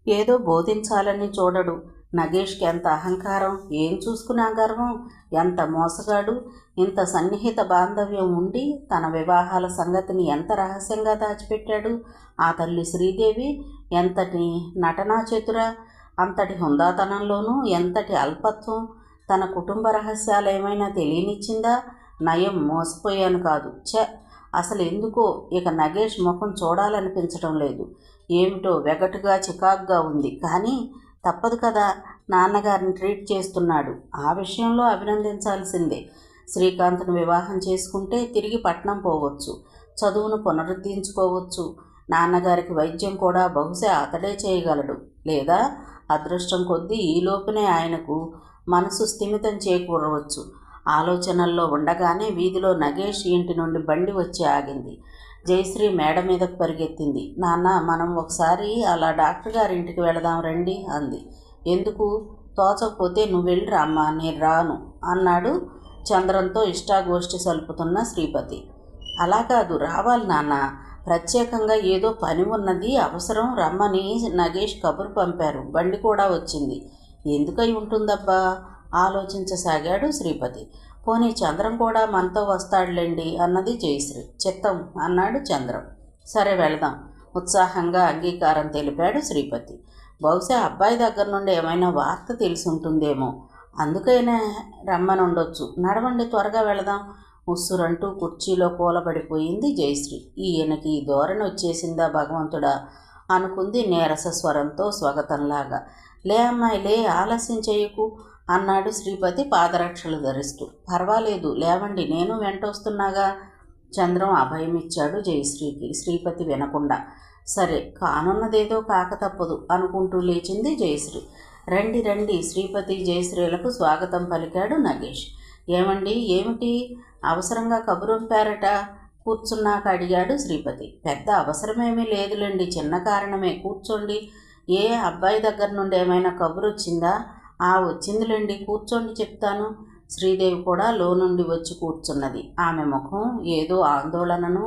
ఏదో బోధించాలని చూడడు. నగేష్కి ఎంత అహంకారం! ఏం చూసుకున్నా గర్వం! ఎంత మోసగాడు! ఇంత సన్నిహిత బాంధవ్యం ఉండి తన వివాహాల సంగతిని ఎంత రహస్యంగా దాచిపెట్టాడు. ఆ తల్లి శ్రీదేవి ఎంతటి నటనా చతుర! అంతటి హుందాతనంలోనూ ఎంతటి అల్పత్వం! తన కుటుంబ రహస్యాలు ఏమైనా తెలియనిచ్చిందా? నయం, మోసపోయాను కాదు. అసలు ఎందుకో ఇక నగేష్ ముఖం చూడాలనిపించడం లేదు. ఏమిటో వెగటుగా చికాగ్గా ఉంది. కానీ తప్పదు కదా, నాన్నగారిని ట్రీట్ చేస్తున్నాడు. ఆ విషయంలో అభినందించాల్సిందే. శ్రీకాంత్ను వివాహం చేసుకుంటే తిరిగి పట్నం పోవచ్చు, చదువును పునరుద్ధరించుకోవచ్చు. నాన్నగారికి వైద్యం కూడా బహుశా అతడే చేయగలడు. లేదా అదృష్టం కొద్దీ ఈలోపునే ఆయనకు మనసు స్థిమితం చేకూరవచ్చు. ఆలోచనల్లో ఉండగానే వీధిలో నగేష్ ఇంటి నుండి బండి వచ్చి ఆగింది. జయశ్రీ మేడ మీదకు పరిగెత్తింది. నాన్న, మనం ఒకసారి అలా డాక్టర్ గారింటికి వెళదాం రండి అంది. ఎందుకు? తోచకపోతే నువ్వు వెళ్ళి రామ్మా, నేను రాను అన్నాడు చంద్రంతో ఇష్టాగోష్ఠి సలుపుతున్న శ్రీపతి. అలా కాదు, రావాలి నాన్న. ప్రత్యేకంగా ఏదో పని ఉన్నది, అవసరం, రమ్మని నగేష్ కబురు పంపారు. బండి కూడా వచ్చింది. ఎందుకై ఉంటుందబ్బా ఆలోచించసాగాడు శ్రీపతి. పోనీ చంద్రం కూడా మనతో వస్తాడులేండి అన్నది జయశ్రీ. చిత్తం అన్నాడు చంద్రం. సరే వెళదాం ఉత్సాహంగా అంగీకారం తెలిపాడు శ్రీపతి. బహుశా అబ్బాయి దగ్గర నుండి ఏమైనా వార్త తెలిసి ఉంటుందేమో, అందుకైనా రమ్మనుండొచ్చు. నడవండి, త్వరగా వెళదాం. ఉస్సురంటూ కుర్చీలో కూలబడిపోయింది జయశ్రీ. ఈయనకి ఈ ధోరణి వచ్చేసిందా భగవంతుడా అనుకుంది నీరస స్వరంతో స్వాగతంలాగా. లే అమ్మాయి లే, ఆలస్యం చేయకు అన్నాడు శ్రీపతి పాదరక్షలు ధరిస్తూ. పర్వాలేదు లేవండి, నేను వెంటొస్తున్నాగా చంద్రం అభయమిచ్చాడు జయశ్రీకి. శ్రీపతి వినకుండా సరే కానున్నదేదో కాక తప్పదు అనుకుంటూ లేచింది జయశ్రీ. రండి రండి, శ్రీపతి జయశ్రీలకు స్వాగతం పలికాడు నగేష్. ఏమండి, ఏమిటి అవసరంగా కబురంపారట కూర్చున్నాక అడిగాడు శ్రీపతి. పెద్ద అవసరమేమీ లేదులేండి, చిన్న కారణమే, కూర్చోండి. ఏ అబ్బాయి దగ్గర నుండి ఏమైనా కబురు వచ్చిందా? వచ్చిందిలేండి, కూర్చోండి చెప్తాను. శ్రీదేవి కూడా నుండి వచ్చి కూర్చున్నది. ఆమె ముఖం ఏదో ఆందోళనను,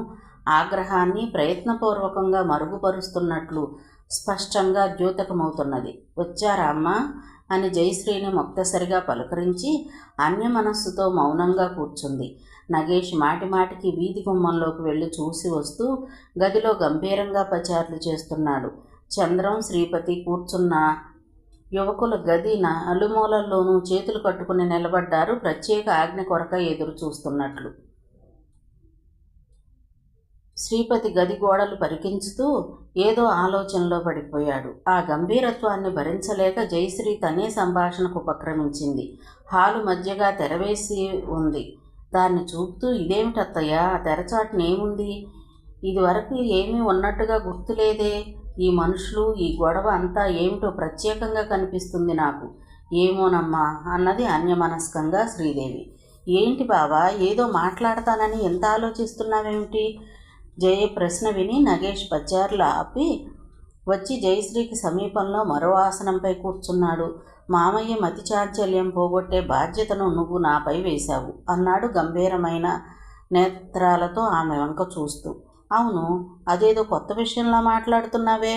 ఆగ్రహాన్ని ప్రయత్నపూర్వకంగా మరుగుపరుస్తున్నట్లు స్పష్టంగా ద్యోతకమవుతున్నది. వచ్చారా అమ్మా అని జయశ్రీని ముక్తసరిగా పలుకరించి అన్యమనస్సుతో మౌనంగా కూర్చుంది. నగేష్ మాటిమాటికి వీధి గుమ్మంలోకి వెళ్ళి చూసి వస్తూ గదిలో గంభీరంగా పచారులు చేస్తున్నాడు. చంద్రం, శ్రీపతి కూర్చున్న యువకుల గది నలుమూలల్లోనూ చేతులు కట్టుకుని నిలబడ్డారు, ప్రత్యేక ఆజ్ఞ కొరకై ఎదురు చూస్తున్నట్లు. శ్రీపతి గది గోడలు పరికించుతూ ఏదో ఆలోచనలో పడిపోయాడు. ఆ గంభీరత్వాన్ని భరించలేక జయశ్రీ తనే సంభాషణకు ఉపక్రమించింది. హాలు మధ్యగా తెరవేసి ఉంది. దాన్ని చూపుతూ, ఇదేమిటత్తయ్యా, ఆ తెరచాటునేముంది? ఇదివరకు ఏమీ ఉన్నట్టుగా గుర్తులేదే. ఈ మనుషులు, ఈ గొడవ అంతా ఏమిటో ప్రత్యేకంగా కనిపిస్తుంది నాకు. ఏమోనమ్మా అన్నది అన్యమనస్కంగా శ్రీదేవి. ఏంటి బావా, ఏదో మాట్లాడతానని ఎంత ఆలోచిస్తున్నావేమిటి? జయ ప్రశ్న విని నగేష్ పచారులు ఆపి వచ్చి జయశ్రీకి సమీపంలో మరో ఆసనంపై కూర్చున్నాడు. మామయ్య మతి చాంచల్యం పోగొట్టే బాధ్యతను నువ్వు నాపై వేశావు అన్నాడు గంభీరమైన నేత్రాలతో ఆమె వంక చూస్తూ. అవును, అదేదో కొత్త విషయంలా మాట్లాడుతున్నావే.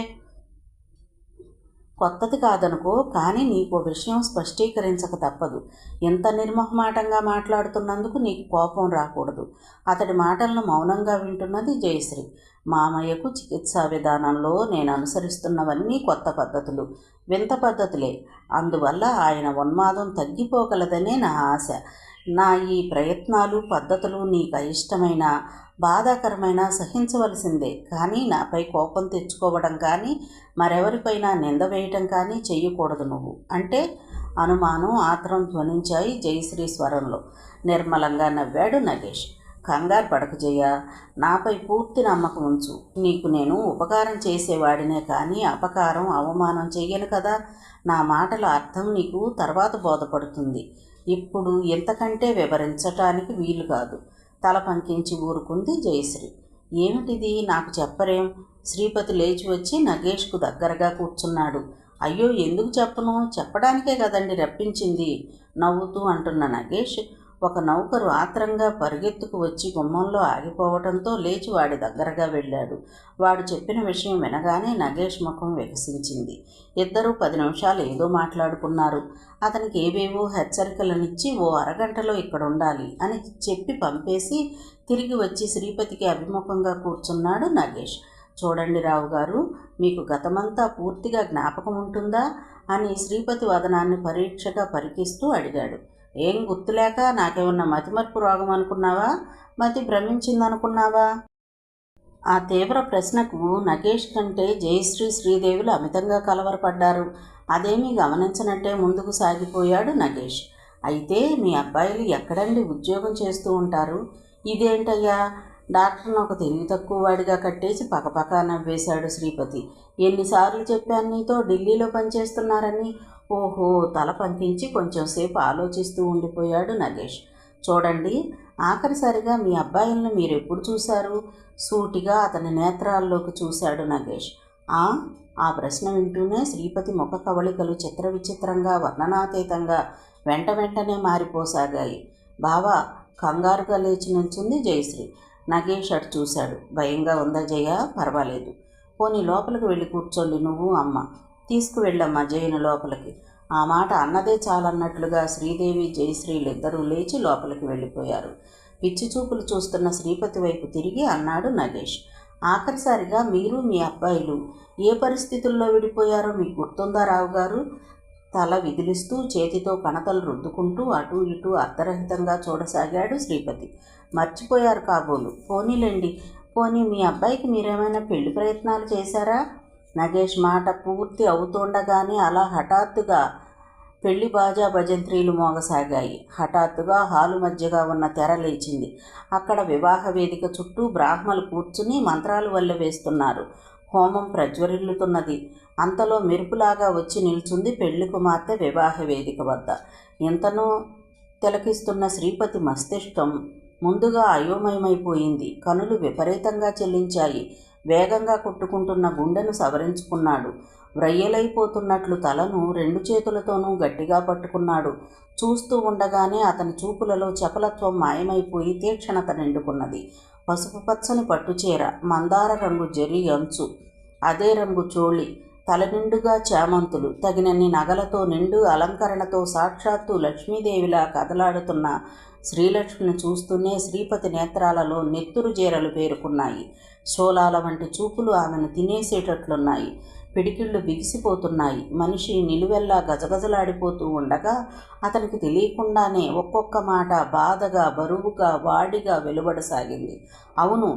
కొత్తది కాదనుకో, కానీ నీకో విషయం స్పష్టీకరించక తప్పదు. ఎంత నిర్మోహమాటంగా మాట్లాడుతున్నందుకు నీకు కోపం రాకూడదు. అతడి మాటలను మౌనంగా వింటున్నది జయశ్రీ. మామయ్యకు చికిత్సా విధానంలో నేను అనుసరిస్తున్నవన్నీ కొత్త పద్ధతులు, వింత పద్ధతులే. అందువల్ల ఆయన ఉన్మాదం తగ్గిపోగలదనే నా ఆశ. నా ఈ ప్రయత్నాలు, పద్ధతులు నీకు అయిష్టమైన, బాధాకరమైన సహించవలసిందే. కానీ నాపై కోపం తెచ్చుకోవడం కానీ, మరెవరిపైనా నింద వేయటం కానీ చెయ్యకూడదు నువ్వు. అంటే? అనుమానం, ఆత్రం ధ్వనించాయి జయశ్రీ స్వరంలో. నిర్మలంగా నవ్వాడు నగేష్. కంగారు పడకు జయ, నాపై పూర్తి నమ్మకం ఉంచు. నీకు నేను ఉపకారం చేసేవాడినే కానీ అపకారం, అవమానం చెయ్యను కదా. నా మాటల అర్థం నీకు తర్వాత బోధపడుతుంది. ఇప్పుడు ఇంతకంటే వివరించటానికి వీలు కాదు. తల పంకించి ఊరుకుంది జయశ్రీ. ఏమిటిది, నాకు చెప్పరేం? శ్రీపతి లేచి వచ్చి నగేష్కు దగ్గరగా కూర్చున్నాడు. అయ్యో, ఎందుకు చెప్పను, చెప్పడానికే కదండి రప్పించింది నవ్వుతూ అంటున్న నగేష్ ఒక నౌకరు ఆత్రంగా పరుగెత్తుకు వచ్చి గుమ్మంలో ఆగిపోవటంతో లేచి వాడి దగ్గరగా వెళ్ళాడు. వాడు చెప్పిన విషయం వినగానే నగేష్ ముఖం వికసించింది. ఇద్దరూ 10 నిమిషాలు ఏదో మాట్లాడుకున్నారు. అతనికి ఏవేవో హెచ్చరికలనిచ్చి ఓ అరగంటలో ఇక్కడ ఉండాలి అని చెప్పి పంపేసి తిరిగి వచ్చి శ్రీపతికి అభిముఖంగా కూర్చున్నాడు నగేష్. చూడండి రావు గారు, మీకు గతమంతా పూర్తిగా జ్ఞాపకం ఉంటుందా అని శ్రీపతి వదనాన్ని పరీక్షగా పరికిస్తూ అడిగాడు. ఏం గుర్తులేక నాకేమన్నా మతిమరుపు రోగం అనుకున్నావా, మతి భ్రమించిందనుకున్నావా? ఆ తీవ్ర ప్రశ్నకు నగేష్ కంటే జయశ్రీ, శ్రీదేవులు అమితంగా కలవరపడ్డారు. అదేమీ గమనించనట్టే ముందుకు సాగిపోయాడు నగేష్. అయితే మీ అబ్బాయిలు ఎక్కడండి ఉద్యోగం చేస్తూ ఉంటారు? ఇదేంటయ్యా, డాక్టర్ను ఒక తెలివి తక్కువ వాడిగా కట్టేసి పకపకా నవ్వేశాడు శ్రీపతి. ఎన్నిసార్లు చెప్పాను నీతో ఢిల్లీలో పనిచేస్తున్నారని? ఓహో, తల పంకించి కొంచెంసేపు ఆలోచిస్తూ ఉండిపోయాడు నగేష్. చూడండి, ఆఖరిసారిగా మీ అబ్బాయిలను మీరు ఎప్పుడు చూశారు? సూటిగా అతని నేత్రాల్లోకి చూశాడు నగేష్. ఆ ప్రశ్న వింటూనే శ్రీపతి ముఖ కవళికలు చిత్ర విచిత్రంగా, వర్ణనాతీతంగా వెంటనే మారిపోసాగాయి. బావా, కంగారుగా లేచి నిల్చుంది జయశ్రీ. నగేష్ అటు చూశాడు. భయంగా ఉందా జయ? పర్వాలేదు, పోనీ లోపలికి వెళ్ళి కూర్చోండి నువ్వు అమ్మ. తీసుకువెళ్ళమ్మా జయను లోపలికి. ఆ మాట అన్నదే చాలన్నట్లుగా శ్రీదేవి, జయశ్రీలిద్దరూ లేచి లోపలికి వెళ్ళిపోయారు. పిచ్చి చూపులు చూస్తున్న శ్రీపతి వైపు తిరిగి అన్నాడు నగేష్. ఆఖరిసారిగా మీరు మీ అబ్బాయిలు ఏ పరిస్థితుల్లో విడిపోయారో మీకు గుర్తుందా రావు గారు? తల విదిలిస్తూ చేతితో కణతలు రుద్దుకుంటూ అటూ ఇటూ అర్ధరహితంగా చూడసాగాడు శ్రీపతి. మర్చిపోయారు కాబోలు. పోనీలేండి, పోనీ మీ అబ్బాయికి మీరేమైనా పెళ్లి ప్రయత్నాలు చేశారా? నగేష్ మాట పూర్తి అవుతుండగానే అలా హఠాత్తుగా పెళ్లి బాజా భజంత్రీలు మోగసాగాయి. హఠాత్తుగా హాలు మధ్యగా ఉన్న తెర లేచింది. అక్కడ వివాహ వేదిక చుట్టూ బ్రాహ్మలు కూర్చుని మంత్రాలు వల్ల వేస్తున్నారు. హోమం ప్రజ్వరిల్లుతున్నది. అంతలో మెరుపులాగా వచ్చి నిల్చుంది పెళ్లి కుమార్తె వివాహ వేదిక వద్ద. ఇంతనూ తిలకిస్తున్న శ్రీపతి మస్తిష్కం ముందుగా అయోమయమైపోయింది. కనులు విపరీతంగా చెల్లించాయి. వేగంగా కొట్టుకుంటున్న గుండెను సవరించుకున్నాడు. వ్రయ్యలైపోతున్నట్లు తలను 2 చేతులతోనూ గట్టిగా పట్టుకున్నాడు. చూస్తూ ఉండగానే అతని చూపులలో చపలత్వం మాయమైపోయి తీక్షణత నిండుకున్నది. పసుపు పచ్చని పట్టుచీర, మందార రంగు జరీ అంచు, అదే రంగు చోళి, తలనిండుగా చామంతులు, తగినన్ని నగలతో నిండు అలంకరణతో సాక్షాత్తు లక్ష్మీదేవిలా కదలాడుతున్న శ్రీలక్ష్మిని చూస్తూనే శ్రీపతి నేత్రాలలో నెత్తురు జీరలు పేరుకున్నాయి. శోలాల వంటి చూపులు ఆమెను తినేసేటట్లున్నాయి. పిడికిళ్ళు బిగిసిపోతున్నాయి. మనిషి నిలువెల్లా గజగజలాడిపోతూ ఉండగా అతనికి తెలియకుండానే ఒక్కొక్క మాట బాధగా, బరువుగా, వాడిగా వెలువడసాగింది. అవును,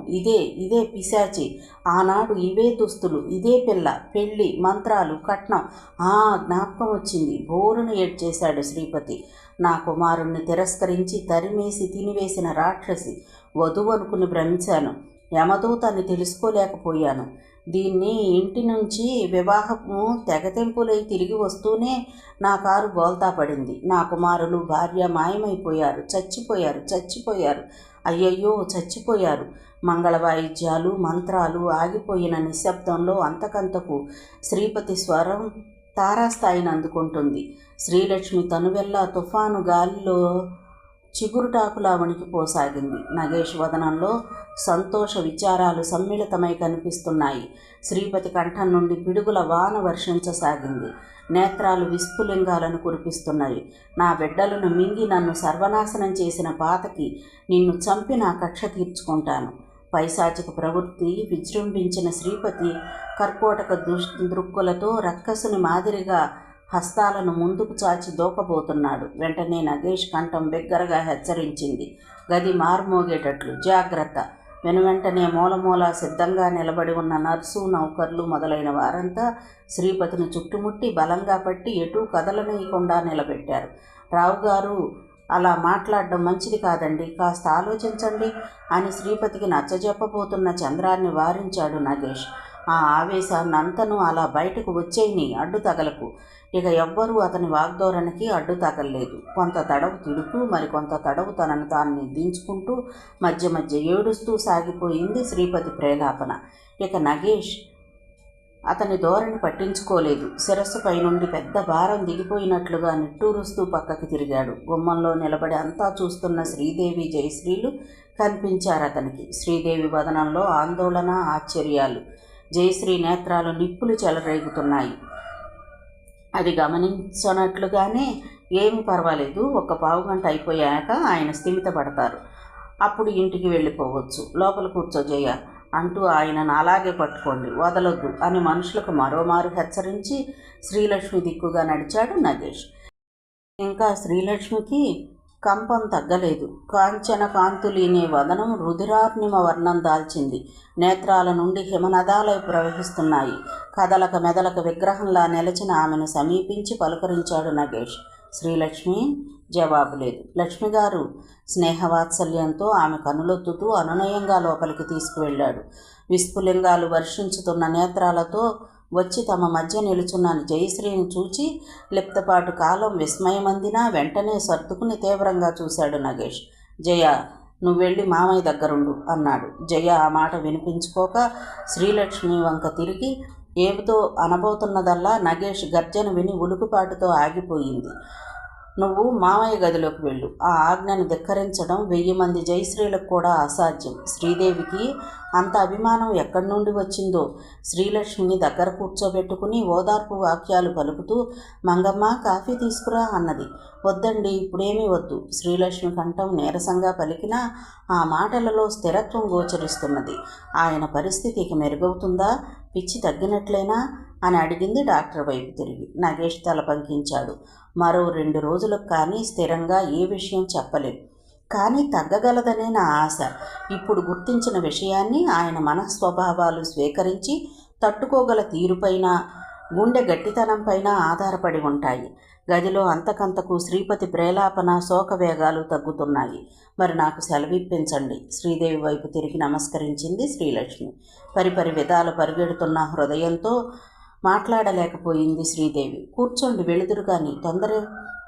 ఇదే పిశాచి. ఆనాడు ఇవే దుస్తులు, ఇదే పిల్ల, పెళ్ళి, మంత్రాలు, కట్నం. జ్ఞాపకం వచ్చింది. బోరును ఏడ్చేశాడు శ్రీపతి. నా కుమారుణ్ణి తిరస్కరించి తరిమేసి తినివేసిన రాక్షసి. వధువు అనుకుని భ్రమించాను. యమదూత అని తెలుసుకోలేకపోయాను. దీన్ని ఇంటి నుంచి వివాహము తెగతెంపులై తిరిగి వస్తూనే నా కారు బోల్తా పడింది. నా కుమారులు, భార్య మాయమైపోయారు. చచ్చిపోయారు. అయ్యయ్యో, చచ్చిపోయారు. మంగళ వాయిద్యాలు, మంత్రాలు ఆగిపోయిన నిశ్శబ్దంలో అంతకంతకు శ్రీపతి స్వరం తారాస్థాయిని అందుకుంటుంది. శ్రీలక్ష్మి తనువెల్లా తుఫాను గాలిలో చిగురుటాకులా వణికిపోసాగింది. నగేష్ వదనంలో సంతోష విచారాలు సమ్మిళితమై కనిపిస్తున్నాయి. శ్రీపతి కంఠం నుండి పిడుగుల వాన వర్షించసాగింది. నేత్రాలు విస్ఫులింగాలను కురిపిస్తున్నాయి. నా బిడ్డలను మింగి నన్ను సర్వనాశనం చేసిన పాతకి నిన్ను చంపి నా కక్ష తీర్చుకుంటాను. పైశాచిక ప్రవృత్తి విజృంభించిన శ్రీపతి కర్కోటక దృక్కులతో రక్కసుని మాదిరిగా హస్తాలను ముందుకు చాచి దూకబోతున్నాడు. వెంటనే నగేష్ కంఠం బిగ్గరగా హెచ్చరించింది. గది మారుమోగేటట్లు, జాగ్రత్త. వెనువెంటనే మూలమూల సిద్ధంగా నిలబడి ఉన్న నర్సు, నౌకర్లు మొదలైన వారంతా శ్రీపతిని చుట్టుముట్టి బలంగా పట్టి ఎటూ కదలనీయకుండా నిలబెట్టారు. రావుగారు, అలా మాట్లాడడం మంచిది కాదండి, కాస్త ఆలోచించండి అని శ్రీపతికి నచ్చజెప్పబోతున్న చంద్రాన్ని వారించాడు నగేష్. ఆ ఆవేశాన్నంతను అలా బయటకు వచ్చేయని, అడ్డు తగలకు. ఇక ఎవ్వరూ అతని వాగ్ధోరణికి అడ్డు తగలలేదు. కొంత తడవు తిడుతూ, మరికొంత తడవు తనను తాను దించుకుంటూ మధ్య ఏడుస్తూ సాగిపోయింది శ్రీపతి ప్రేలాపన. ఇక నగేష్ అతని ధోరణి పట్టించుకోలేదు. శిరస్సుపై నుండి పెద్ద భారం దిగిపోయినట్లుగా నిట్టూరుస్తూ పక్కకి తిరిగాడు. గుమ్మంలో నిలబడి అంతా చూస్తున్న శ్రీదేవి, జయశ్రీలు కనిపించారతనికి. శ్రీదేవి వదనంలో ఆందోళన, ఆశ్చర్యాలు. జయశ్రీ నేత్రాలు నిప్పులు చెలరేగుతున్నాయి. అది గమనించనట్లుగానే, ఏమీ పర్వాలేదు, ఒక పావుగంట అయిపోయాక ఆయన స్థిమితపడతారు, అప్పుడు ఇంటికి వెళ్ళిపోవచ్చు, లోపల కూర్చో జయ అంటూ ఆయనను అలాగే పట్టుకోండి, వదలొద్దు అని మనుషులకు మరోమారు హెచ్చరించి శ్రీలక్ష్మి దిక్కుగా నడిచాడు నగేష్. ఇంకా శ్రీలక్ష్మికి కంపం తగ్గలేదు. కాంచన కాంతులీనే వదనం రుధిరార్ణిమ వర్ణం దాల్చింది. నేత్రాల నుండి హిమనదాలై ప్రవహిస్తున్నాయి. కదలక మెదలక విగ్రహంలా నిలచిన ఆమెను సమీపించి పలుకరించాడు నగేష్. శ్రీలక్ష్మి. జవాబు లేదు. లక్ష్మిగారు స్నేహవాత్సల్యంతో ఆమె కనులొత్తుతూ అనునయంగా లోపలికి తీసుకువెళ్ళాడు. విస్ఫులింగాలు వర్షించుతున్న నేత్రాలతో వచ్చి తమ మధ్య నిలుచున్న జయశ్రీని చూచి లిప్తపాటు కాలం విస్మయమందినా వెంటనే సర్దుకుని తీవ్రంగా చూశాడు నగేష్. జయ, నువ్వెళ్ళి మామయ్య దగ్గరుండు అన్నాడు. జయ ఆ మాట వినిపించుకోక శ్రీలక్ష్మి వంక తిరిగి ఏమితో అనబోతున్నదల్లా నగేష్ గర్జన విని ఉలుకుపాటుతో ఆగిపోయింది. నువ్వు మామయ్య గదిలోకి వెళ్ళు. ఆ ఆజ్ఞను ధిక్కరించడం 1000 మంది జయశ్రీలకు కూడా అసాధ్యం. శ్రీదేవికి అంత అభిమానం ఎక్కడి నుండి వచ్చిందో. శ్రీలక్ష్మిని దగ్గర కూర్చోబెట్టుకుని ఓదార్పు వాక్యాలు పలుకుతూ, మంగమ్మ కాఫీ తీసుకురా అన్నది. వద్దండి, ఇప్పుడేమీ వద్దు. శ్రీలక్ష్మి కంఠం నీరసంగా పలికినా ఆ మాటలలో స్థిరత్వం గోచరిస్తున్నది. ఆయన పరిస్థితి ఇక మెరుగవుతుందా, పిచ్చి తగ్గినట్లేనా అని అడిగింది డాక్టర్ వైపు తిరిగి. నగేష్ తల పంకించాడు. మరో 2 రోజులకు కానీ స్థిరంగా ఏ విషయం చెప్పలేం, కానీ తగ్గగలదనే నా ఆశ. ఇప్పుడు గుర్తించిన విషయాన్ని ఆయన మనస్వభావాలు స్వీకరించి తట్టుకోగల తీరుపైన, గుండె గట్టితనంపైన ఆధారపడి ఉంటాయి. గదిలో అంతకంతకు శ్రీపతి ప్రేలాపన, శోకవేగాలు తగ్గుతున్నాయి. మరి నాకు సెలవిప్పించండి. శ్రీదేవి వైపు తిరిగి నమస్కరించింది శ్రీలక్ష్మి. పరిపరి విధాలు పరిగెడుతున్న హృదయంతో మాట్లాడలేకపోయింది శ్రీదేవి. కూర్చోండి, వెళుదురు కానీ, తొందర.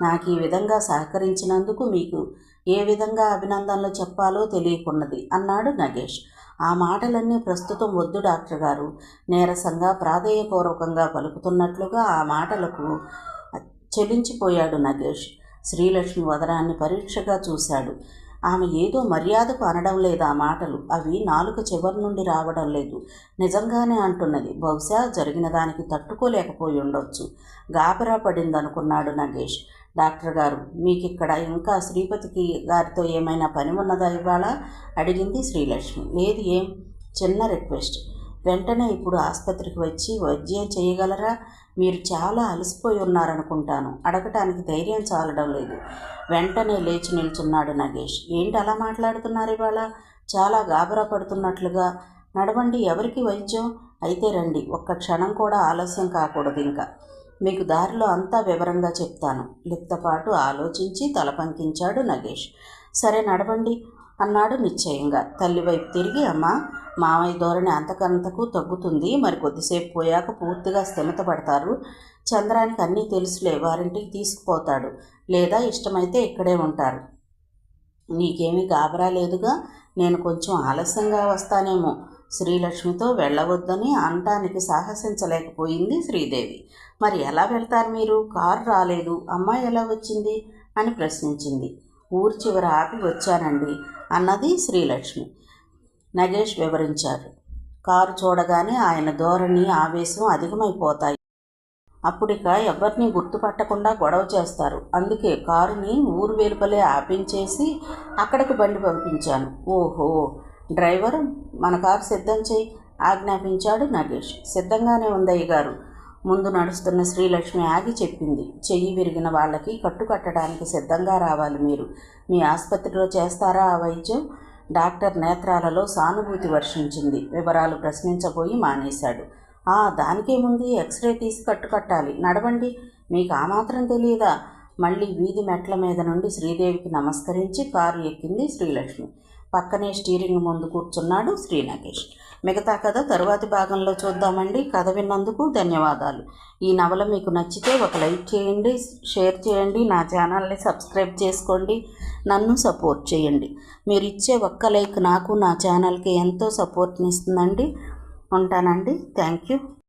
నాకు ఈ విధంగా సహకరించినందుకు మీకు ఏ విధంగా అభినందనలు చెప్పాలో తెలియకున్నది అన్నాడు నగేష్. ఆ మాటలన్నీ ప్రస్తుతం వద్దు డాక్టర్ గారు. నీరసంగా ప్రాధేయపూర్వకంగా పలుకుతున్నట్లుగా ఆ మాటలకు చెలించిపోయాడు నగేష్. శ్రీలక్ష్మి వదనాన్ని పరీక్షగా చూశాడు. ఆమె ఏదో మర్యాదకు అనడం లేదు. ఆ మాటలు అవి నాలుక చివరి నుండి రావడం లేదు. నిజంగానే అంటున్నది. బహుశా జరిగిన దానికి తట్టుకోలేకపోయి ఉండొచ్చు. గాబరా పడిందనుకున్నాడు నగేష్. డాక్టర్ గారు, మీకిక్కడ ఇంకా శ్రీపతికి గారితో ఏమైనా పని ఉన్నదా ఇవాళ? అడిగింది శ్రీలక్ష్మి. లేదు, ఏం? చిన్న రిక్వెస్ట్. వెంటనే ఇప్పుడు ఆసుపత్రికి వచ్చి వైద్యం చేయగలరా? మీరు చాలా అలసిపోయి ఉన్నారనుకుంటాను. అడగటానికి ధైర్యం చాలడం లేదు. వెంటనే లేచి నిల్చున్నాడు నగేష్. ఏంటి అలా మాట్లాడుతున్నారు ఇవాళ? చాలా గాబరా పడుతున్నట్లుగా. నడవండి, ఎవరికి వైద్యం? అయితే రండి, ఒక్క క్షణం కూడా ఆలస్యం కాకూడదు. ఇంకా మీకు దారిలో అంతా వివరంగా చెప్తాను. లిప్తపాటు ఆలోచించి తల పంకించాడు నగేష్. సరే నడవండి అన్నాడు నిశ్చయంగా. తల్లి వైపు తిరిగి, అమ్మా, మామయ్య ధోరణి అంతకంతకు తగ్గుతుంది. మరి కొద్దిసేపు పోయాక పూర్తిగా స్థిమితపడతారు. చంద్రానికి అన్నీ తెలుసులే, వారింటికి తీసుకుపోతాడు. లేదా ఇష్టమైతే ఇక్కడే ఉంటారు. నీకేమీ గాబరా లేదుగా? నేను కొంచెం ఆలస్యంగా వస్తానేమో. శ్రీలక్ష్మితో వెళ్ళవద్దని అనటానికి సాహసించలేకపోయింది శ్రీదేవి. మరి ఎలా వెళ్తారు మీరు? కారు రాలేదు. అమ్మాయి ఎలా వచ్చింది అని ప్రశ్నించింది. ఊరి చివర ఆపి వచ్చానండి అన్నది శ్రీలక్ష్మి. నగేష్ వివరించారు. కారు చూడగానే ఆయన ధోరణి, ఆవేశం అధికమైపోతాయి. అప్పుడిక ఎవరిని గుర్తుపట్టకుండా గొడవ చేస్తారు. అందుకే కారుని ఊరు వెలుపలే ఆపించేసి అక్కడికి బండి పంపించాను. ఓహో, డ్రైవర్, మన కారు సిద్ధం చేయి ఆజ్ఞాపించాడు నగేష్. సిద్ధంగానే ఉందయ్య గారు. ముందు నడుస్తున్న శ్రీలక్ష్మి ఆగి చెప్పింది. చెయ్యి విరిగిన వాళ్ళకి కట్టుకట్టడానికి సిద్ధంగా రావాలి మీరు. మీ ఆసుపత్రిలో చేస్తారా ఆ వైద్యం? డాక్టర్ నేత్రాలలో సానుభూతి వర్షించింది. వివరాలు ప్రశ్నించబోయి మానేశాడు. దానికేముంది, ఎక్స్రే తీసి కట్టుకట్టాలి. నడవండి. మీకు ఆ మాత్రం తెలియదా? మళ్ళీ వీధి మెట్ల మీద నుండి శ్రీదేవికి నమస్కరించి కారు ఎక్కింది శ్రీలక్ష్మి. పక్కనే స్టీరింగ్ ముందు కూర్చున్నాడు శ్రీనగేష్. మిగతా కథ తరువాతి భాగంలో చూద్దామండి. కథ విన్నందుకు ధన్యవాదాలు. ఈ నవల మీకు నచ్చితే ఒక లైక్ చేయండి, షేర్ చేయండి, నా ఛానల్ని సబ్స్క్రైబ్ చేసుకోండి, నన్ను సపోర్ట్ చేయండి. మీరు ఇచ్చే ఒక్క లైక్ నాకు, నా ఛానల్కి ఎంతో సపోర్ట్ని ఇస్తుందండి. ఉంటానండి. Thank you.